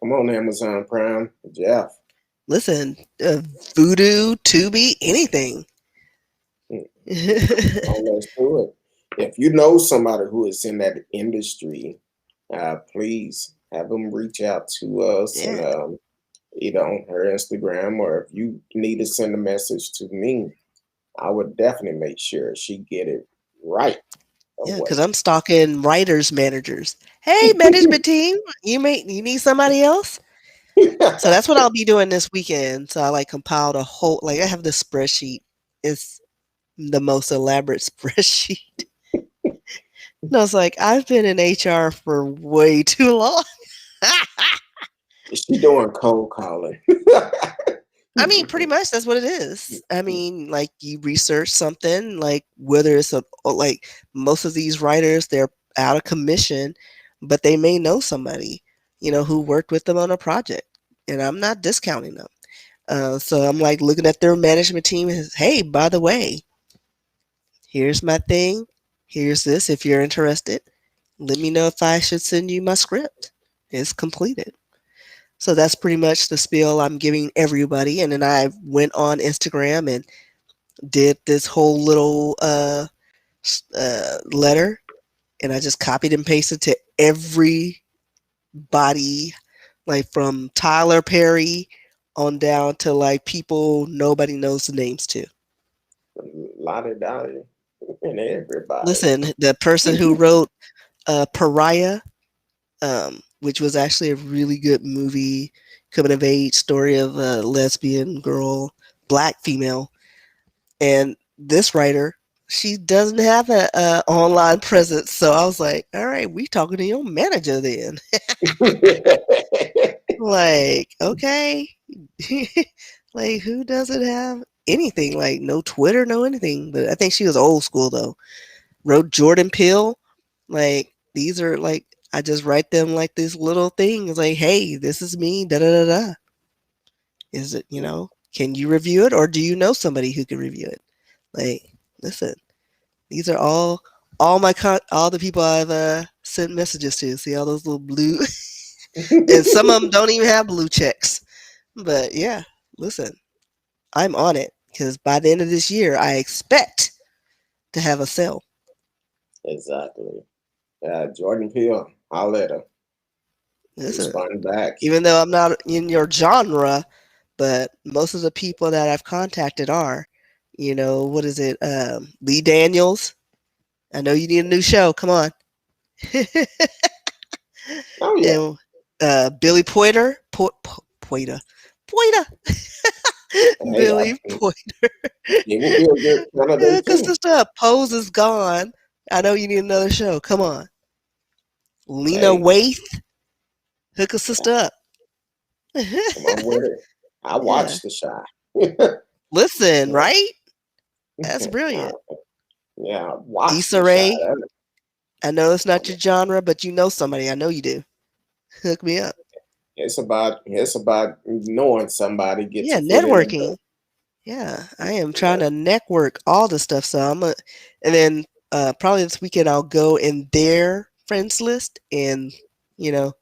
C: Come on, Amazon Prime, Jeff.
B: Listen, Voodoo, Tubi, anything.
C: Mm, Come on, let's do it. If you know somebody who is in that industry, please have them reach out to us and
B: Yeah.
C: either on her Instagram, or if you need to send a message to me, I would definitely make sure she get it right
B: Yeah, because
C: away.
B: I'm stalking writers, managers. Hey, management team, you need somebody else? So that's what I'll be doing this weekend. So I like compiled a whole I have this spreadsheet. It's the most elaborate spreadsheet. And I was like, I've been in HR for way too long.
C: She doing cold calling.
B: I mean, pretty much that's what it is. I mean, like you research something, like whether it's like most of these writers, they're out of commission, but they may know somebody, who worked with them on a project, and I'm not discounting them. So I'm like looking at their management team and hey, by the way, here's my thing. Here's this. If you're interested, let me know if I should send you my script. It's completed. So that's pretty much the spiel I'm giving everybody. And then I went on Instagram and did this whole little letter, and I just copied and pasted to everybody, like from Tyler Perry on down to like people nobody knows the names to.
C: Lottie Dottie and everybody.
B: Listen, the person who wrote Pariah, which was actually a really good movie, coming of age story of a lesbian girl, black female. And this writer, she doesn't have a online presence. So I was like, all right, we talking to your manager then. Like, okay. Like, who doesn't have anything? Like, no Twitter, no anything. But I think she was old school, though. Wrote Jordan Peele. Like, these are like, I just write them like these little things like, hey, this is me, da da da da. Is it, can you review it or do you know somebody who can review it? Like, listen, these are all all the people I've sent messages to. See all those little blue, and some of them don't even have blue checks. But yeah, listen, I'm on it because by the end of this year, I expect to have a sale.
C: Exactly. Jordan Peele, I'll let her
B: Listen,
C: respond back.
B: even though I'm not in your genre, but most of the people that I've contacted are, what is it? Lee Daniels. I know you need a new show. Come on.
C: Oh yeah.
B: And Billy Poiter, Poiter, Poiter,
C: Hey,
B: Billy Poiter.
C: he will be a good candidate
B: Because
C: too.
B: sister Pose is gone. I know you need another show. Come on, Lena
C: Hey,
B: Waithe, hook a sister up.
C: come on with it. I
B: Yeah,
C: watched The Shy.
B: listen, right? That's
C: Uh,
B: brilliant.
C: yeah, I watched
B: Issa
C: The Shy.
B: Rae, I know it's not your genre, but you know somebody. I know you do. Hook me up.
C: It's about knowing somebody gets
B: Yeah,
C: a foot in the door.
B: networking. Yeah, I am trying to network all the stuff. So and then probably this weekend I'll go in their friends list and you know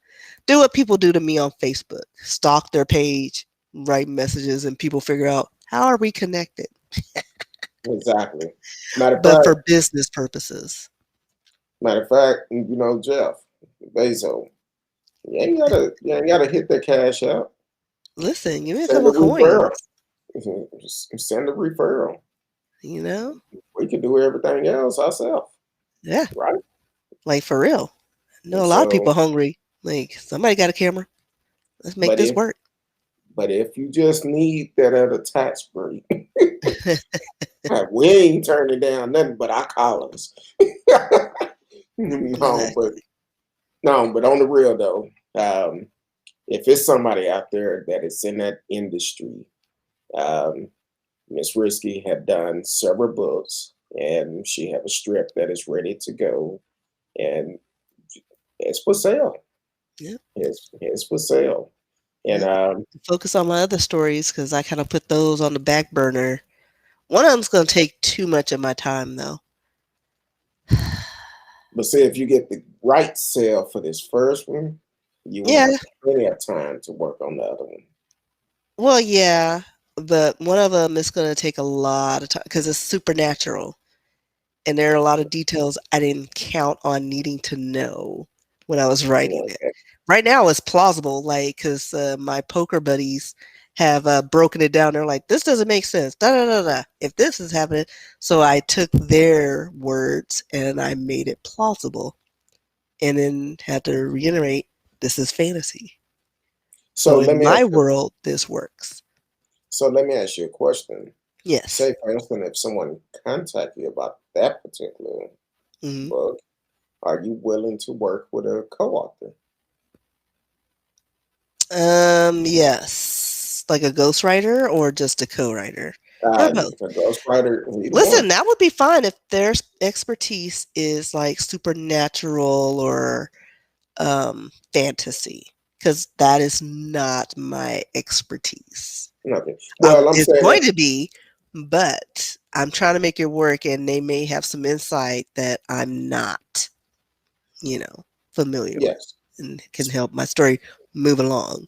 B: do what people do to me on Facebook, stalk their page, write messages, and people figure out how are we connected,
C: Exactly. Matter of
B: but
C: fact,
B: for business purposes.
C: Jeff Bezos. You ain't gotta hit that cash out.
B: Listen, give me a
C: Send
B: couple
C: a referral.
B: coins.
C: Send a referral.
B: You know,
C: We can do everything else ourselves.
B: Yeah,
C: right?
B: like for real. I know
C: And
B: a lot of people
C: so,
B: hungry. Like somebody got a camera. Let's make
C: but
B: this
C: if
B: work.
C: but if you just need that other tax break, we ain't turning down nothing but our collars. no, but
B: Exactly.
C: no, but on the real though, if it's somebody out there that is in that industry, um, Miss Risky had done several books, and she have a strip that is ready to go, and it's for sale.
B: Yeah,
C: It's for sale, and
B: yeah. Focus on my other stories because I kind of put those on the back burner. One of them's going to take too much of my time, though.
C: but say if you get the right sale for this first one, you will
B: Yeah,
C: have plenty of time to work on the other one.
B: well, yeah, but one of them is going to take a lot of time because it's supernatural. And there are a lot of details I didn't count on needing to know when I was writing it.
C: Okay.
B: Right now, it's plausible, like, because my poker buddies have broken it down. They're like, this doesn't make sense. Da da da da. If this is happening. So I took their words and I made it plausible and then had to reiterate this is fantasy.
C: So
B: So
C: let
B: in
C: me ask
B: my
C: you.
B: world, this works.
C: So let me ask you a question.
B: Yes.
C: Say, for instance, if someone contact you about that particular
B: Hmm.
C: book, are you willing to work with a co-author?
B: Yes. Like a ghostwriter or just a co-writer? Or both?
C: A ghostwriter, either
B: Listen,
C: one.
B: that would be fine if their expertise is like supernatural or fantasy, because that is not my expertise.
C: Okay. Well, I'm
B: It's
C: saying
B: going
C: that
B: to be, but I'm trying to make it work, and they may have some insight that I'm not, familiar with,
C: yes.
B: and can help my story move along.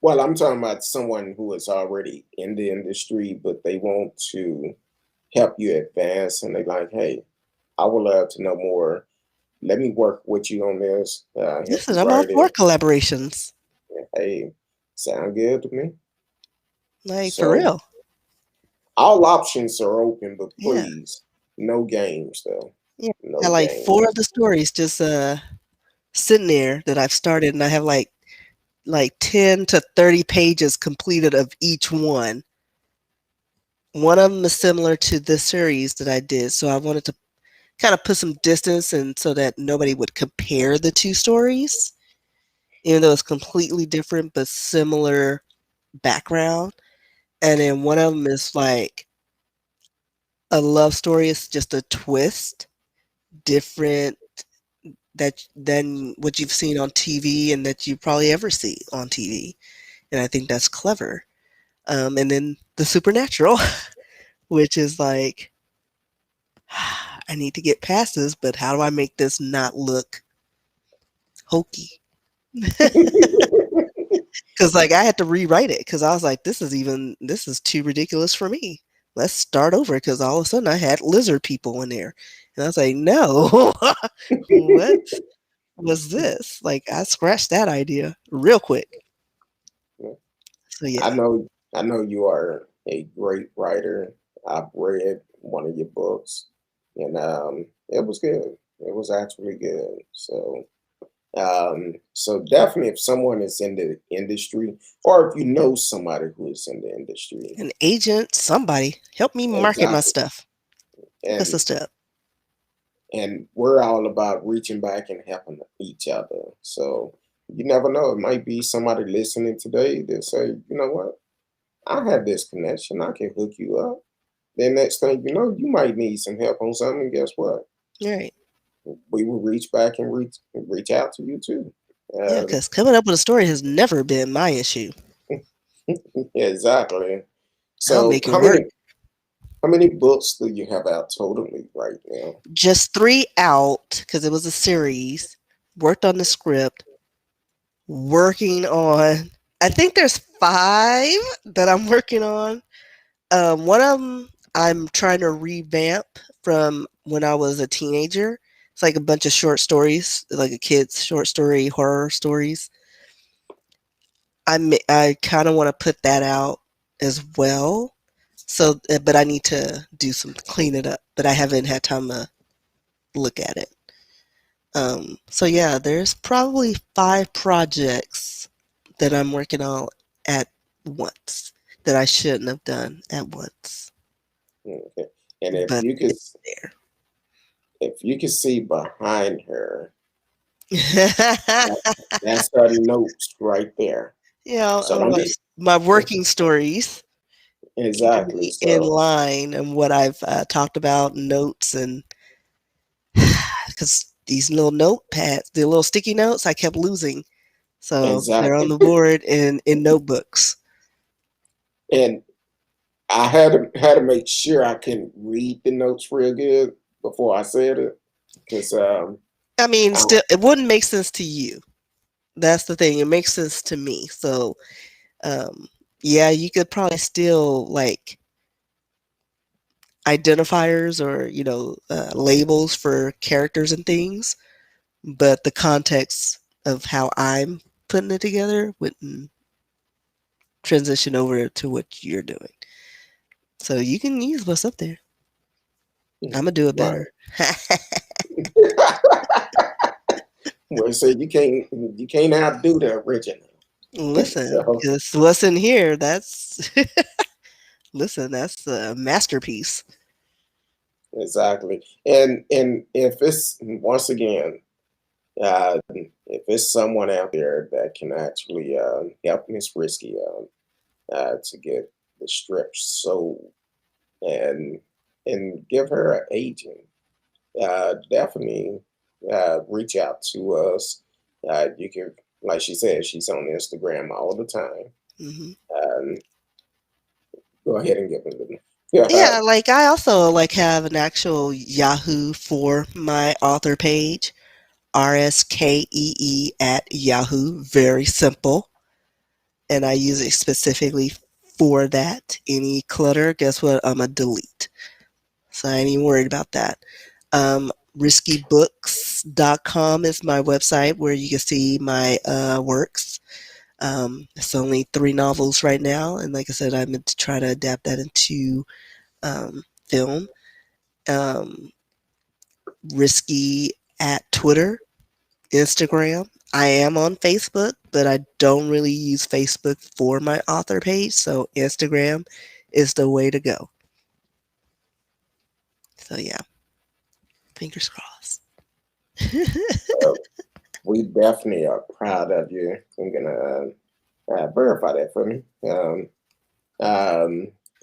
C: Well, I'm talking about someone who is already in the industry, but they want to help you advance, and they like, hey, I would love to know more. Let me work with you on this. Help
B: Listen,
C: you
B: I'm all
C: write
B: for
C: it.
B: collaborations,
C: Hey, sound good to me.
B: like for
C: So
B: real.
C: all options are open, but
B: Yeah,
C: please, no games though.
B: yeah. I
C: No
B: got like four of
C: games.
B: the stories just sitting there that I've started, and I have like 10 to 30 pages completed of each one. One of them is similar to this series that I did, so I wanted to kind of put some distance and so that nobody would compare the two stories, even though it's completely different but similar background. And then one of them is like a love story. It's just a twist, different that than what you've seen on TV and that you probably ever see on TV. And I think that's clever. And then the supernatural, which is like, I need to get past this, but how do I make this not look hokey? Because like I had to rewrite it because I was like, this is too ridiculous for me. Let's start over because all of a sudden I had lizard people in there, and I was like, no, what was this? Like I scratched that idea real quick. So
C: I
B: yeah,
C: know I know you are a great writer. I've read one of your books, and it was good. It was actually good. So definitely if someone is in the industry, or if you know somebody who is in the industry,
B: an agent, somebody help me market my
C: exactly.
B: stuff. That's a
C: And
B: step.
C: we're all about reaching back and helping each other. So you never know. It might be somebody listening today that say, you know what, I have this connection. I can hook you up. Then next thing you know, you might need some help on something. Guess what?
B: Right.
C: We will reach back and reach out to you too.
B: Yeah, because coming up with a story has never been my issue.
C: Yeah, exactly.
B: I'll
C: So
B: make it work.
C: how many books do you have out totally right now?
B: Just three out because it was a series. Worked on the script. Working on. I think there's five that I'm working on. One of them I'm trying to revamp from when I was a teenager. It's like a bunch of short stories, like a kid's short story, horror stories. I kind of want to put that out as well. So, but I need to do some clean it up. But I haven't had time to look at it. So yeah, there's probably 5 projects that I'm working on at once that I shouldn't have done at once.
C: Okay. And
B: But there.
C: if you could see behind her,
B: You
C: that's her notes right there.
B: know,
C: So don't be
B: my working stories keep
C: exactly.
B: me in
C: So
B: line and what I've talked about, notes, and because these little notepads, the little sticky notes, I kept losing. So they're on
C: exactly.
B: the board in notebooks.
C: And I had to make sure I can read the notes real good before I said it, because
B: I mean,
C: I,
B: still, it wouldn't make sense to you. That's the thing. It makes sense to me. So, um, yeah, you could probably still like identifiers or labels for characters and things, but the context of how I'm putting it together wouldn't transition over to what you're doing. So you can use what's up there. I'm gonna do it
C: right.
B: better.
C: Well, so you can't outdo the original.
B: Listen,
C: So
B: because what's in here, that's listen, that's a masterpiece.
C: exactly. And if it's once again, if it's someone out there that can actually help Miss Risky to get the strips sold and give her an agent, definitely reach out to us. You can, like she said, she's on Instagram all the time.
B: Hmm.
C: Um, Go ahead and give them. Yeah,
B: Yeah, like I also like have an actual Yahoo for my author page, RsKee at Yahoo. Very simple, and I use it specifically for that. Any clutter, guess what? I'm a delete. So I ain't even worried about that. RiskyBooks.com is my website where you can see my works. It's only 3 novels right now, and like I said, I'm meant to try to adapt that into film. Um, Risky at Twitter, Instagram. I am on Facebook, but I don't really use Facebook for my author page, so Instagram is the way to go. So yeah, fingers crossed.
C: uh, we definitely are proud of you. I'm gonna verify that for me.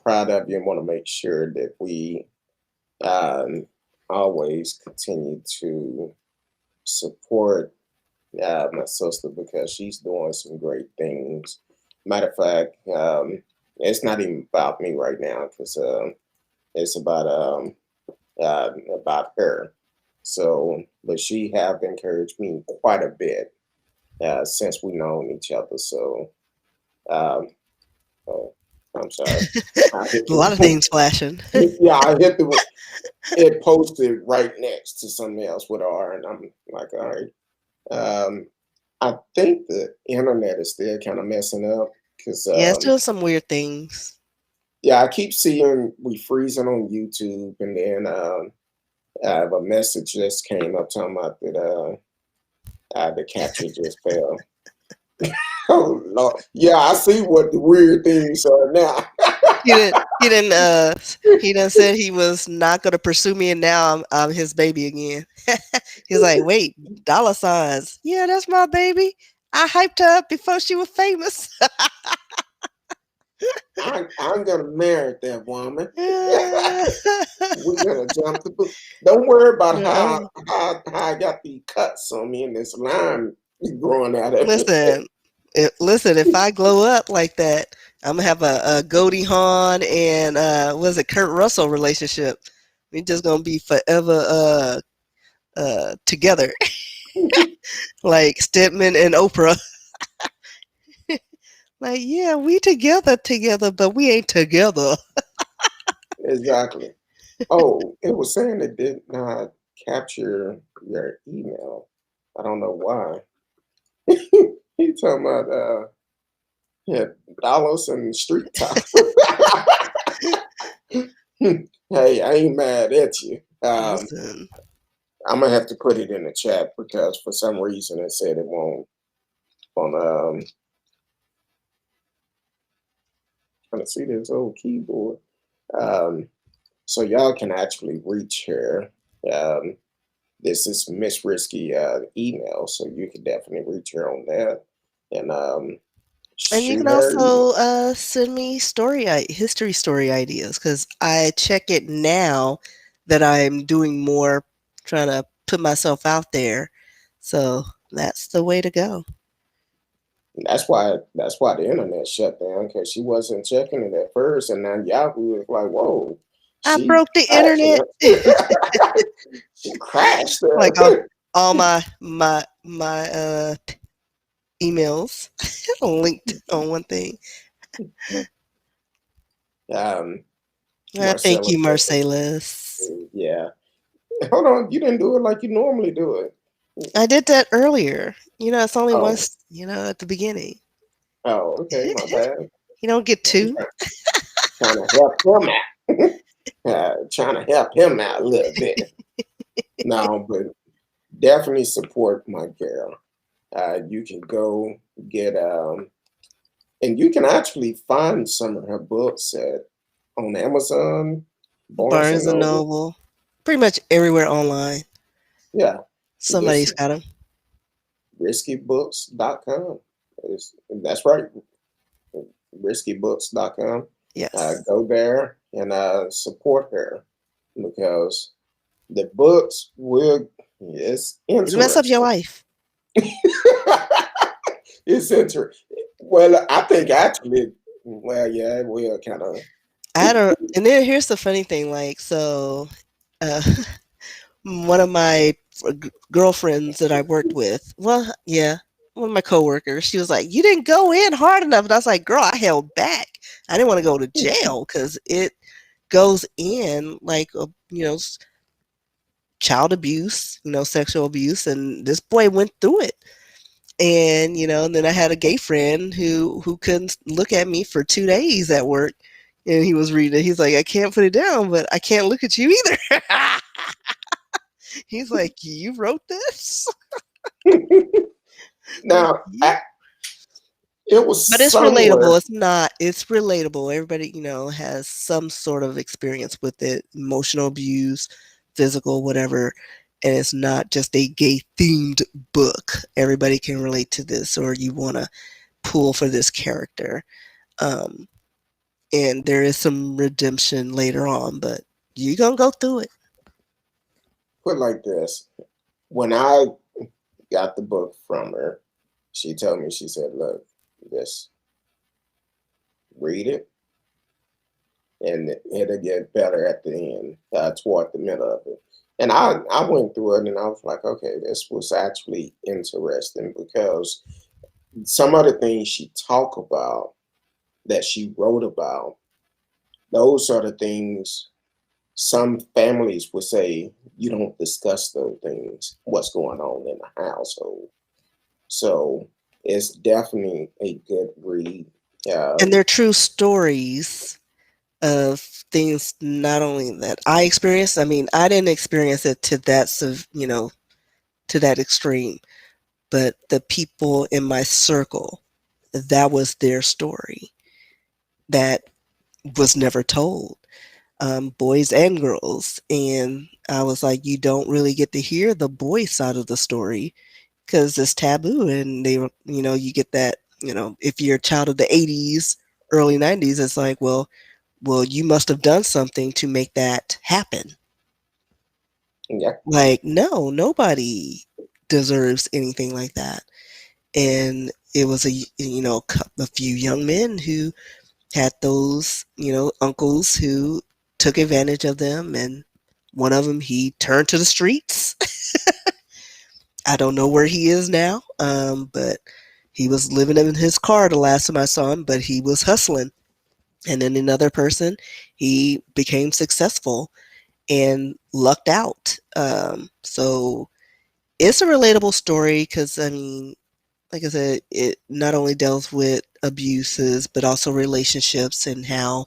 C: Proud of you and want to make sure that we um, always continue to support my sister because she's doing some great things. Matter of fact, it's not even about me right now because it's about her. So, but she have encouraged me quite a bit since we known each other. So, um, oh, I'm sorry. I hit
B: A lot of
C: the,
B: things flashing.
C: yeah, I hit the, it posted right next to something else with R, and I'm like, all right. Um, I think the internet is still kind of messing up because,
B: Yeah, it's doing some weird things.
C: yeah, I keep seeing we freezing on YouTube, and then I have a message just came up talking about that the capture just fell. Oh Lord, yeah, I see what the weird things are now.
B: He didn't said he was not gonna pursue me, and now I'm his baby again. He's like, wait, dollar signs. Yeah, that's my baby. I hyped her up before she was famous.
C: I'm gonna marry that woman. We're gonna jump the book. Don't worry about
B: Yeah.
C: how I got the cuts on me and this line growing out of me.
B: Listen, if I glow up like that, I'm gonna have a Goldie Hawn and was it Kurt Russell relationship. We just gonna be forever together, like Stedman and Oprah. Like, yeah, we together, but we ain't together.
C: Exactly. Oh, it was saying it did not capture your email. I don't know why. He talking about yeah, dollars and street talk. Hey, I ain't mad at you.
B: Listen.
C: I'm gonna have to put it in the chat because for some reason it said it won't. On trying to see this old keyboard. Um, so y'all can actually reach her. Um, this is Miss Risky email, so you can definitely reach her on that and
B: And you
C: shoot
B: can
C: her.
B: also send me history story ideas because I check it now that I'm doing more, trying to put myself out there. So that's the way to go.
C: That's why the internet shut down because she wasn't checking it at first, and now Yahoo is like, whoa,
B: I
C: she
B: broke the internet.
C: crashing. She crashed.
B: Like all my emails linked on one thing. Thank
C: Marcella
B: you,
C: said,
B: Marcellus.
C: yeah. Hold on, you didn't do it like you normally do it.
B: I did that earlier. It's only
C: Oh,
B: once, at the beginning.
C: oh, okay, my bad.
B: You don't get
C: I'm
B: two.
C: trying to help him out. Trying to help him out a little bit. No, but definitely support my girl. You can go get and you can actually find some of her books on Amazon, Barnes and
B: Barnes and
C: Noble.
B: Noble. Pretty much everywhere online.
C: Yeah,
B: Somebody's
C: just
B: got them.
C: RsKeeBooks.com. That's right, RsKeeBooks.com.
B: Yes.
C: Go there and support her because the books will. It's
B: It'll mess up your
C: interesting.
B: life.
C: It's interesting. Well, I think actually, well, yeah, it will kind of.
B: And then here's the funny thing, like, so, uh, one of my girlfriends that I worked with, well, yeah, one of my coworkers, she was like, "You didn't go in hard enough," and I was like, "Girl, I held back. I didn't want to go to jail because it goes in like child abuse, sexual abuse, and this boy went through it." And then I had a gay friend who couldn't look at me for 2 days at work, and he was reading it. He's like, "I can't put it down, but I can't look at you either." He's like, "You wrote this?" Like,
C: Now,
B: yeah.
C: it was
B: But it's
C: somewhere.
B: relatable. It's relatable. Everybody, has some sort of experience with it, emotional abuse, physical, whatever. And it's not just a gay themed book. Everybody can relate to this, or you want to pull for this character. Um, and there is some redemption later on, but you're going to go through it.
C: Put like this: when I got the book from her, she told me, she said, "Look, just read it, and it'll get better at the end, toward the middle of it." And I went through it, and I was like, okay, this was actually interesting because some of the things she talked about that she wrote about, those are the things some families would say you don't discuss those things, what's going on in the household. So it's definitely a good read.
B: And
C: Um,
B: they're true stories of things not only that I experienced. I mean, I didn't experience it to that, to that extreme, but the people in my circle, that was their story that was never told. Boys and girls. And I was like, you don't really get to hear the boy side of the story because it's taboo. And you get that, if you're a child of the 80s, early 90s, it's like, well, you must have done something to make that happen.
C: yeah,
B: Like, no, nobody deserves anything like that. And it was a few young men who had those, uncles who took advantage of them, and one of them, he turned to the streets. I don't know where he is now, but he was living in his car the last time I saw him, but he was hustling. And then another person, he became successful and lucked out. So it's a relatable story because, I mean, like I said, it not only deals with abuses, but also relationships and how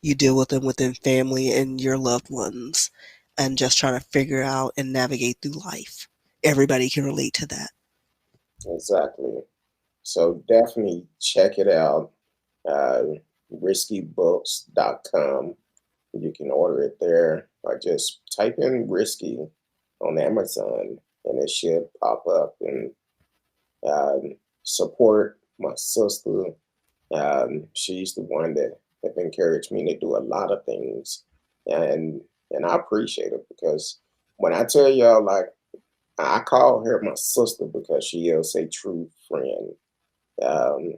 B: you deal with them within family and your loved ones. and just trying to figure out and navigate through life. Everybody can relate to that.
C: Exactly. So definitely check it out. Uh, RsKeeBooks.com. You can order it there, or just type in Risky on Amazon, and it should pop up. And support my sister. She's the one that have encouraged me to do a lot of things, and I appreciate it, because when I tell y'all, like, I call her my sister because she is a true friend. Um,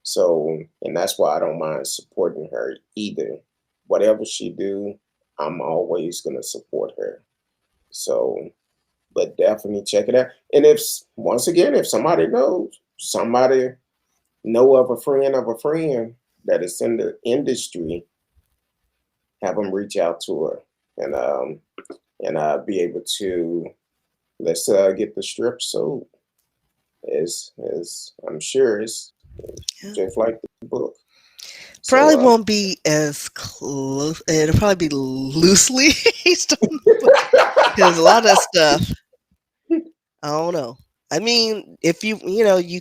C: so, and that's why I don't mind supporting her either. Whatever she do, I'm always gonna support her. So, but definitely check it out. And if, once again, if somebody know of a friend that is in the industry, have them reach out to her, and be able to, let's get the strip sold. As I'm sure it's
B: Yeah.
C: just like the book.
B: Probably
C: So
B: won't be as close. It'll probably be loosely based on the book, because a lot of that stuff, I don't know. I mean, if you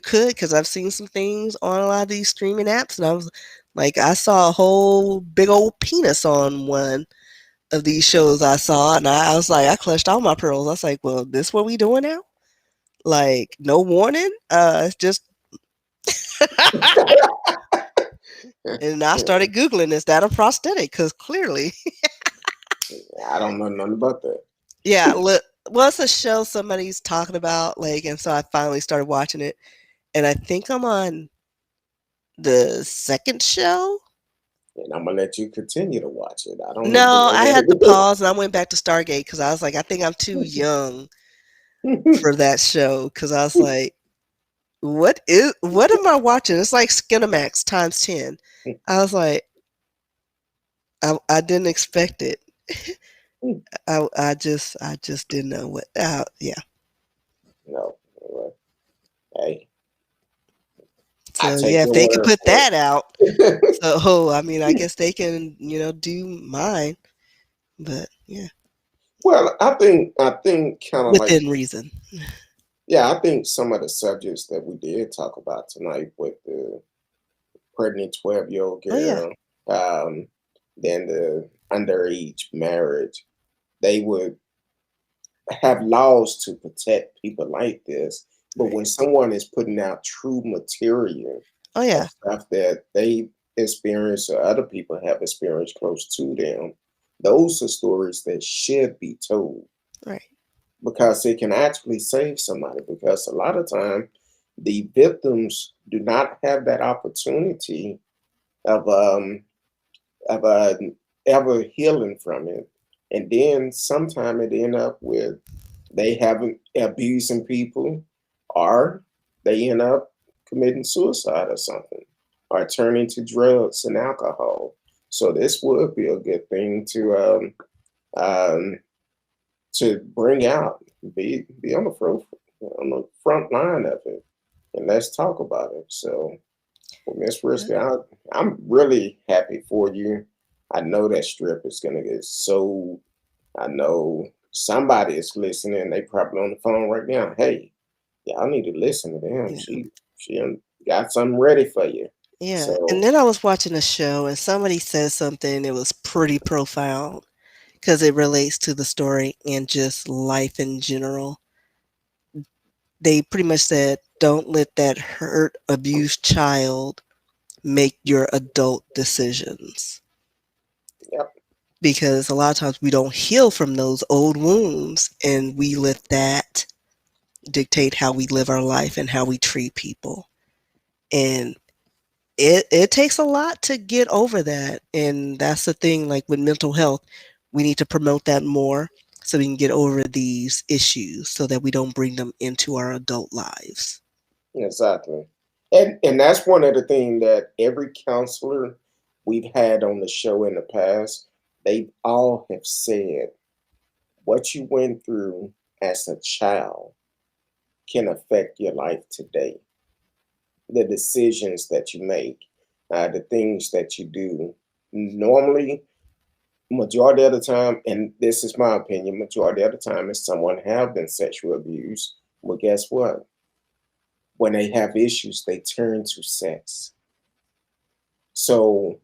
B: could, because I've seen some things on a lot of these streaming apps, and I was like, I saw a whole big old penis on one of these shows I saw, and I was like, I clutched all my pearls. I was like, well, this what we doing now? Like, no warning? It's just, and I started Googling, is that a prosthetic? Because clearly,
C: I don't know nothing about that.
B: yeah, look, well, it's a show somebody's talking about, like, and so I finally started watching it, and I think I'm on the second show.
C: And I'm gonna let you continue to watch it. I don't know
B: No, I had to
C: what
B: pause and I went back to Stargate because I was like, I think I'm too young for that show. Because I was like, what am I watching? It's like Skinamax times 10. I was like, I didn't expect it. I just didn't know what. Yeah.
C: No. Well, hey, I
B: So
C: take
B: yeah, if
C: your
B: they could
C: word
B: put
C: for
B: that out,
C: it.
B: so I mean, I guess they can do mine. But yeah,
C: Well, I think kind of like,
B: within reason.
C: yeah, I think some of the subjects that we did talk about tonight, with the pregnant 12-year-old
B: Oh yeah,
C: girl, um, then the underage marriage, they would have laws to protect people like this. But
B: right.
C: when someone is putting out true material
B: Oh
C: of
B: yeah,
C: stuff that they experience or other people have experienced close to them, those are stories that should be told,
B: right.
C: because it can actually save somebody. Because a lot of time, the victims do not have that opportunity of of ever healing from it, and then sometime it end up with they haven't abusing people, or they end up committing suicide or something, or turning to drugs and alcohol. So this would be a good thing um, to bring out, be on the front line of it, and let's talk about it. So, well, Miss
B: Yeah.
C: Risky, I'm really happy for you. I know that strip is gonna get sold. I know somebody is listening. They probably on the phone right now. Hey, y'all need to listen to them.
B: Yeah.
C: She done got something ready for you.
B: Yeah, and
C: So
B: then I was watching a show and somebody said something that was pretty profound because it relates to the story and just life in general. They pretty much said, don't let that hurt, abused child make your adult decisions.
C: yep,
B: Because a lot of times we don't heal from those old wounds and we let that dictate how we live our life and how we treat people. And it takes a lot to get over that, and that's the thing, like with mental health, we need to promote that more so we can get over these issues so that we don't bring them into our adult lives.
C: exactly. And that's one of the things that every counselor we've had on the show in the past, they all have said what you went through as a child can affect your life today. The decisions that you make, the things that you do. Normally, majority of the time, and this is my opinion, majority of the time, if someone have been sexually abused, well, guess what? When they have issues, they turn to sex. So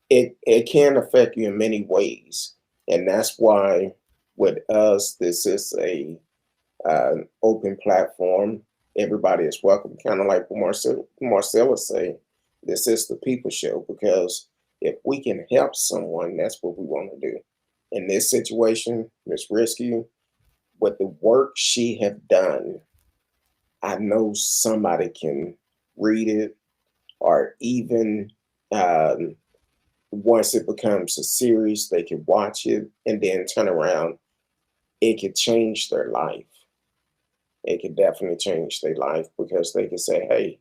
C: it can affect you in many ways, and that's why with us, this is a open platform. Everybody is welcome. Kind of like what Marcella say, this is the people show because if we can help someone, that's what we want to do. In this situation, Miss Rescue, with the work she have done, I know somebody can read it or even um, once it becomes a series, they can watch it and then turn around. It could change their life. It could definitely change their life because they could say, hey,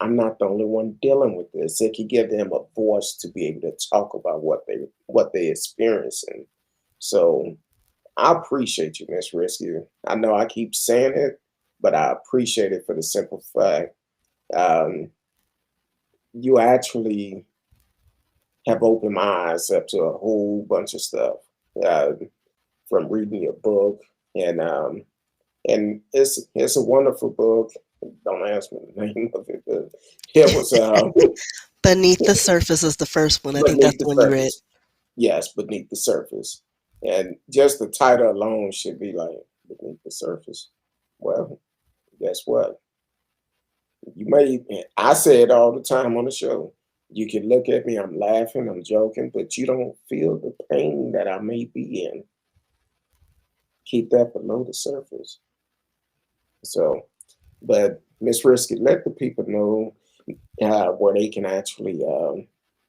C: I'm not the only one dealing with this. It could give them a voice to be able to talk about what they experiencing. So I appreciate you, Miss Rescue. I know I keep saying it, but I appreciate it for the simple fact um, you actually have opened my eyes up to a whole bunch of stuff uh, from reading your book, and it's a wonderful book. Don't ask me the name of it, but it was
B: Beneath the Surface is the first one. I think that's
C: beneath
B: the
C: the
B: one you read.
C: surface. Yes, beneath the surface, and just the title alone should be like beneath the surface. Well, guess what? You may. I say it all the time on the show. You can look at me. I'm laughing. I'm joking, but you don't feel the pain that I may be in. Keep that below the surface. So, but Miss Risky, let the people know where they can actually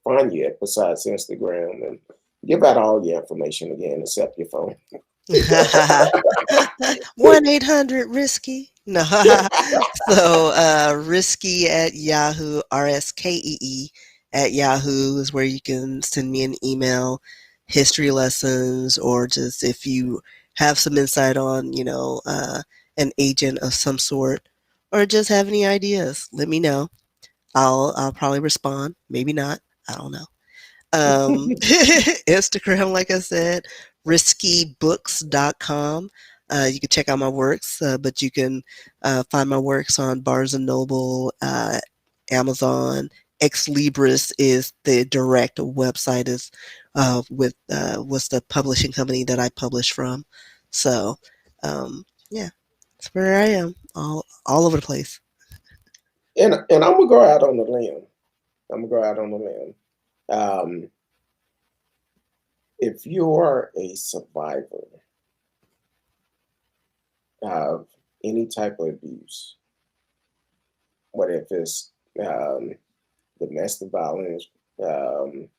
C: find you at besides Instagram and give out all your information again except your phone.
B: 1-800-RISKY. No. So risky at Yahoo, RsKee at Yahoo is where you can send me an email, history lessons, or just if you have some insight on, an agent of some sort, or just have any ideas, let me know. I'll probably respond. Maybe not. I don't know. Instagram, like I said, RsKeeBooks.com. You can check out my works, but you can find my works on Barnes and Noble, Amazon. Ex Libris is the direct website is with what's the publishing company that I publish from. So yeah, that's where I am, all over the place.
C: And I'm gonna go out on the limb. I'm gonna go out on the limb. Um, if you are a survivor of any type of abuse, whether if it's um, domestic violence, um,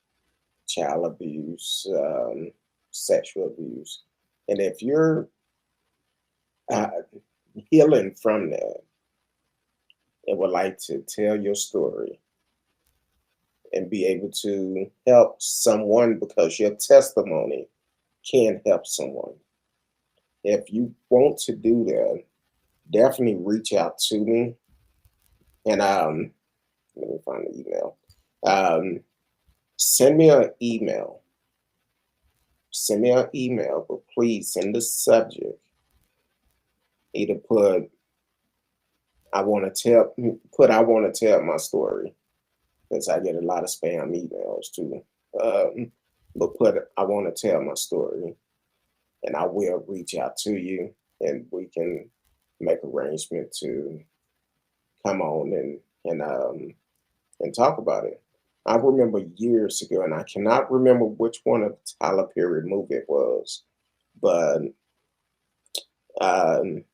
C: child abuse, sexual abuse, and if you're uh, healing from that and would like to tell your story and be able to help someone because your testimony can help someone. If you want to do that, definitely reach out to me. And let me find the email. Um, send me an email. Send me an email, but please send the subject. Either I want to tell my story because I get a lot of spam emails too. But put I want to tell my story, and I will reach out to you, and we can make arrangement to come on and talk about it. I remember years ago, and I cannot remember which one of the Tyler Perry movie it was, but um,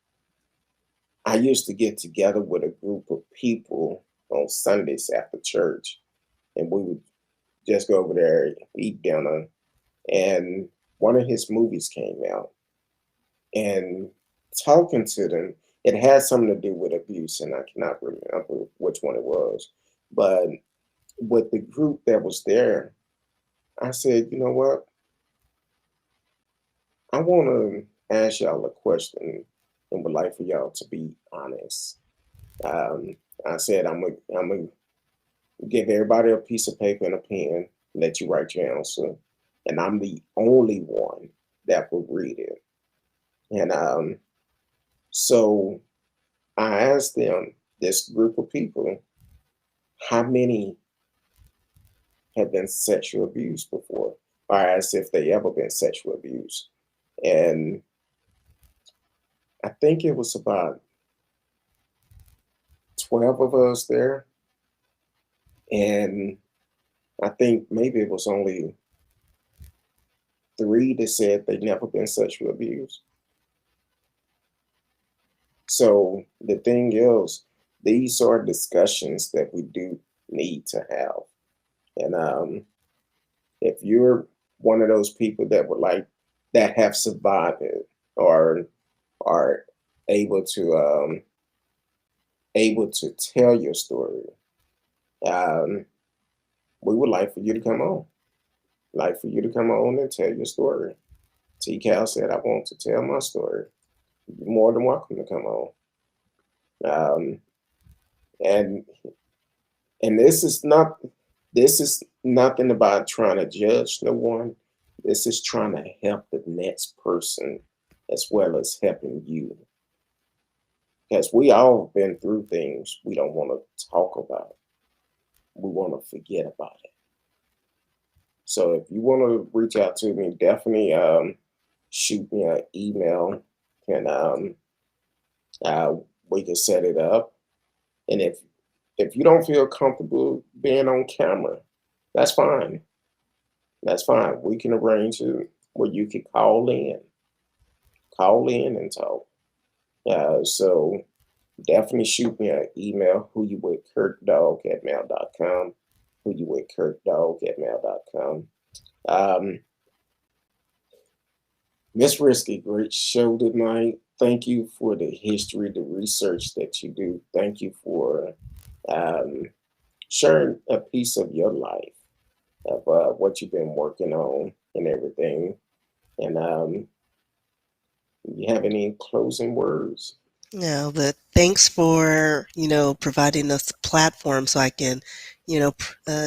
C: I used to get together with a group of people on Sundays after church, and we would just go over there, eat dinner, and one of his movies came out. And talking to them, it had something to do with abuse, and I cannot remember which one it was. But with the group that was there, I said, you know what? I want to ask y'all a question and would like for y'all to be honest. Um, I said, I'm gonna give everybody a piece of paper and a pen, let you write your answer. and I'm the only one that will read it. And so I asked them, this group of people, how many have been sexually abused before, or as if they ever been sexually abused. And I think it was about 12 of us there. And I think maybe it was only three that said they'd never been sexually abused. So the thing is, these are discussions that we do need to have. And if you're one of those people that would like that have survived it or are able to tell your story, um, we would like for you to come on. Like for you to come on and tell your story. T Cal said, I want to tell my story. You're more than welcome to come on. Um, and and this is nothing about trying to judge no one. This is trying to help the next person as well as helping you. Because we all have been through things we don't want to talk about. We want to forget about it. So if you want to reach out to me, definitely shoot me an email and uh, we can set it up. And if you don't feel comfortable being on camera, that's fine. That's fine. We can arrange it where you can call in and talk. So definitely shoot me an email, who you with kirkdog at mail.com, who you with kirkdog at mail.com. Miss RsKee, great show tonight. Thank you for the history, the research that you do. Thank you for um, sharing a piece of your life, of what you've been working on and everything. And you have any closing words?
B: No, but thanks for, providing us a platform so I can,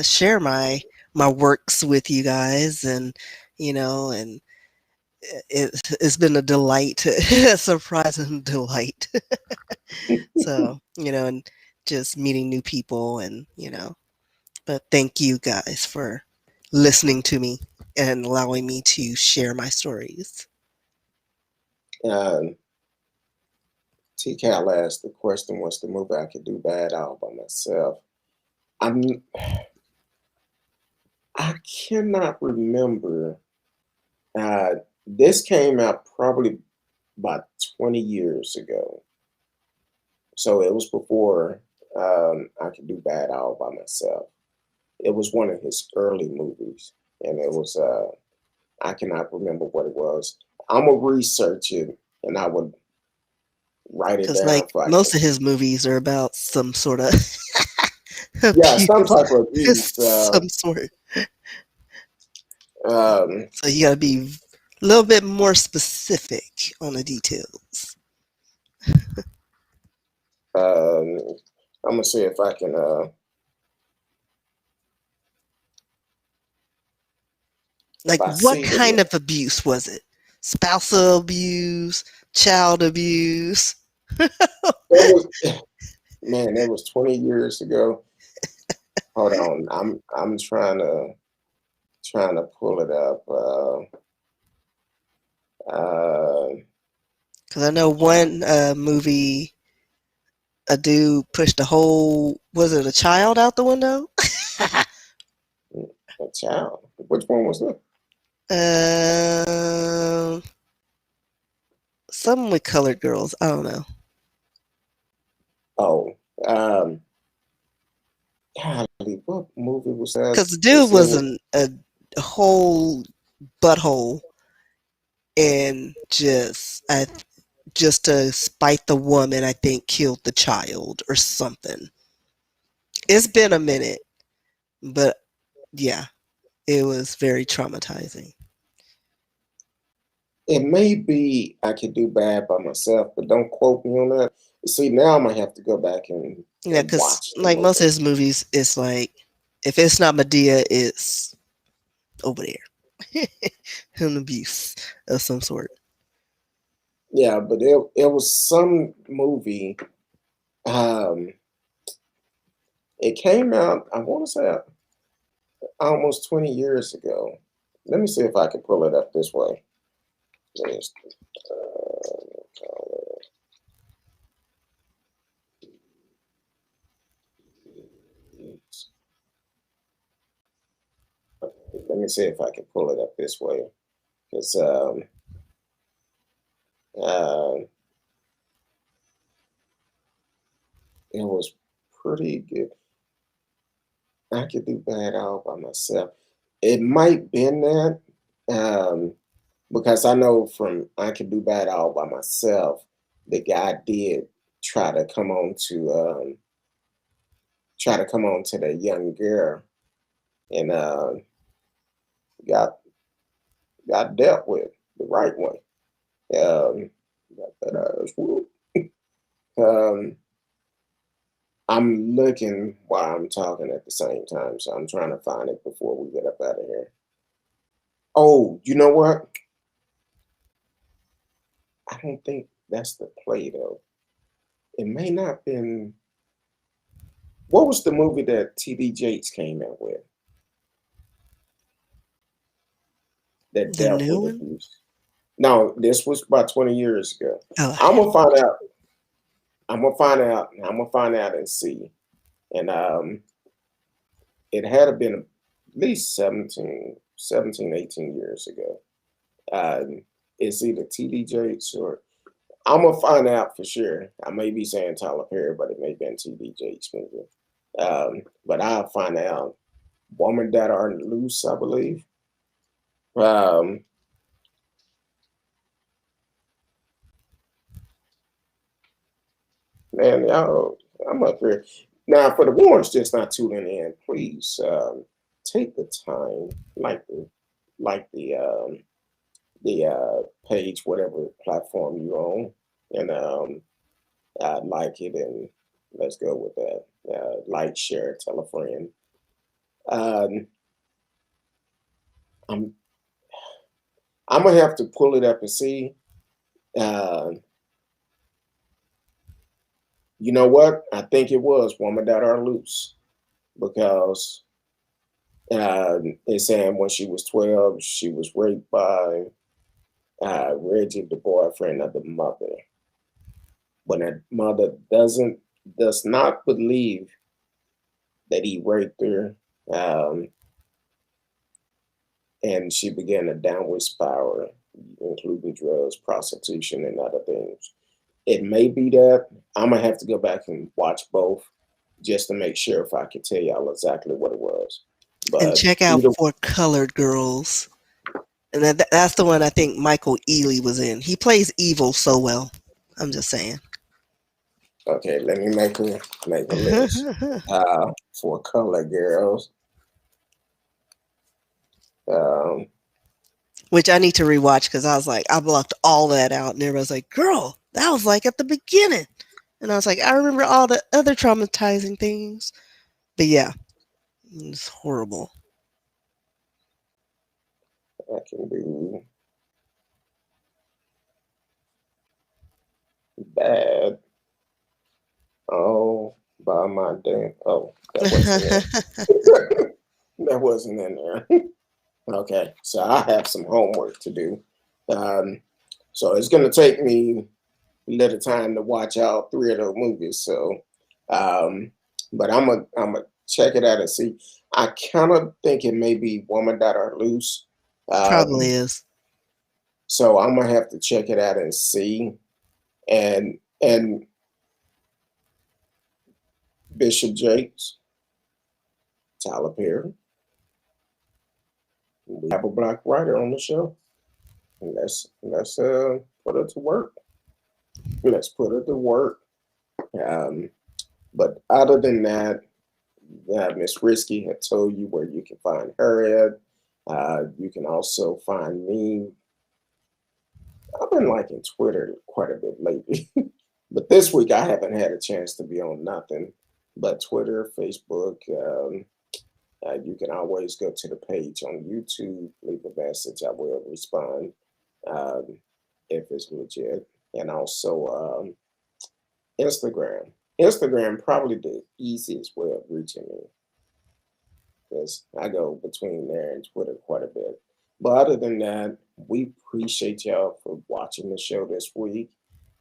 B: share my works with you guys, and, and it's been a delight, a surprising delight. So, and just meeting new people, and, but thank you guys for listening to me and allowing me to share my stories.
C: Um, T Cal asked the question, what's the movie I could do bad all by myself? I'm I cannot remember. Uh, this came out probably about 20 years ago. So it was before I could do bad all by myself. It was one of his early movies. And it was, I cannot remember what it was. I'm going to research it and I would write it
B: Because,
C: down
B: like,
C: so I can.
B: most of his movies are about some sort of
C: Yeah, some
B: abuse.
C: type of abuse.
B: Some sort.
C: Um,
B: So you got to be a little bit more specific on the details.
C: I'm going to see if I can. If
B: Like,
C: I
B: what
C: see
B: kind
C: it.
B: of abuse was it? Spousal abuse, child abuse.
C: That was, man, that was 20 years ago. Hold on, I'm trying to pull it up.
B: Because I know one movie, a dude pushed a whole, was it a child out the window?
C: a child. Which one was that?
B: Um, something with colored girls. I don't know.
C: Oh, um, golly, what movie was that?
B: Because the dude
C: It's
B: was
C: in.
B: a whole butthole, and just to spite the woman, I think killed the child or something. It's been a minute, but yeah, it was very traumatizing.
C: It may be I could do bad by myself, but don't quote me on that. See, now I'm gonna have to go back
B: Yeah,
C: and
B: because
C: watch the
B: like most of
C: movie.
B: his movies, it's like if it's not Medea, it's over there. An abuse of some sort.
C: Yeah, but it was some movie. Um, it came out, I want to say, almost 20 years ago. Let me see if I can pull it up this way. Just, let me see if I can pull it up this way. Because uh, it was pretty good. I could do bad all by myself. It might been that. Um, because I know from I Can Do Bad All by Myself, the guy did try to come on to that young girl and got got dealt with the right way. Got that ass whooped. Um, I'm looking while I'm talking at the same time, so I'm trying to find it before we get up out of here. Oh, you know what? I don't think that's the play though. It may not been. What was the movie that T.D. Jakes came out with that
B: The
C: dealt
B: new
C: with
B: one?
C: abuse? No, this was about 20 years ago.
B: Oh,
C: I'm gonna find out. I'm gonna find out and see. And it had been at least 18 years ago. It's either T.D. Jakes or I'm gonna find out for sure. I may be saying Tyler Perry, but it may be in T.D. Jakes movie. But I'll find out. Woman That Are Loose, I believe. Um, man, y'all, I'm up here. Now, for the ones just not tuning in, please take the time, like the page, whatever platform you're on, and I'd like it, and let's go with that. Like, share, tell a friend. Um, I'm I'm gonna have to pull it up and see. Uh, you know what? I think it was Woman That Are Loose because it's saying when she was 12, she was raped by Reggie, the boyfriend of the mother. When that mother does not believe that he raped her, um, and she began a downward spiral, including drugs, prostitution, and other things. It may be that I'm gonna have to go back and watch both just to make sure if I can tell y'all exactly what it was.
B: and
C: But
B: check out
C: either
B: For Colored Girls. And that's the one I think Michael Ealy was in. He plays evil so well. I'm just saying.
C: okay, let me make a list. For color girls. Um,
B: Which I need to rewatch because I was like, I blocked all that out. And everybody's like, girl, that was like at the beginning. And I was like, I remember all the other traumatizing things. But yeah, it's horrible.
C: I can do bad. Oh, by my damn. Oh, that wasn't it. That wasn't in there. Okay, so I have some homework to do. Um, so it's going to take me a little time to watch all three of those movies. So, um, but I'm gonna check it out and see. I kind of think it may be Woman That Are Loose.
B: Probably
C: Um,
B: is.
C: so I'm gonna have to check it out and see. And Bishop Jakes, Tyler Perry. We have a black writer on the show. Let's put her to work. Let's put her to work. Um, but other than that, Miss Risky had told you where you can find her at. You can also find me. I've been liking Twitter quite a bit lately, but this week I haven't had a chance to be on nothing but Twitter, Facebook, You can always go to the page on YouTube, leave a message. I will respond um, if it's legit. And also Instagram. Instagram probably the easiest way of reaching me because I go between there and Twitter quite a bit. But other than that, we appreciate y'all for watching the show this week.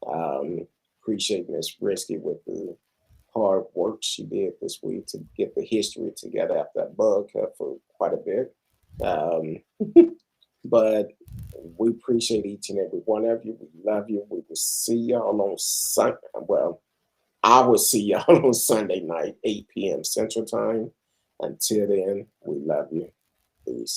C: Um, appreciate Miss Risky with the hard work she did this week to get the history together after I bugged her for quite a bit. Um, but we appreciate each and every one of you. We love you. We will see y'all on Sunday. Well, I will see y'all on Sunday night, 8 p.m. Central Time. Until then, we love you. Peace.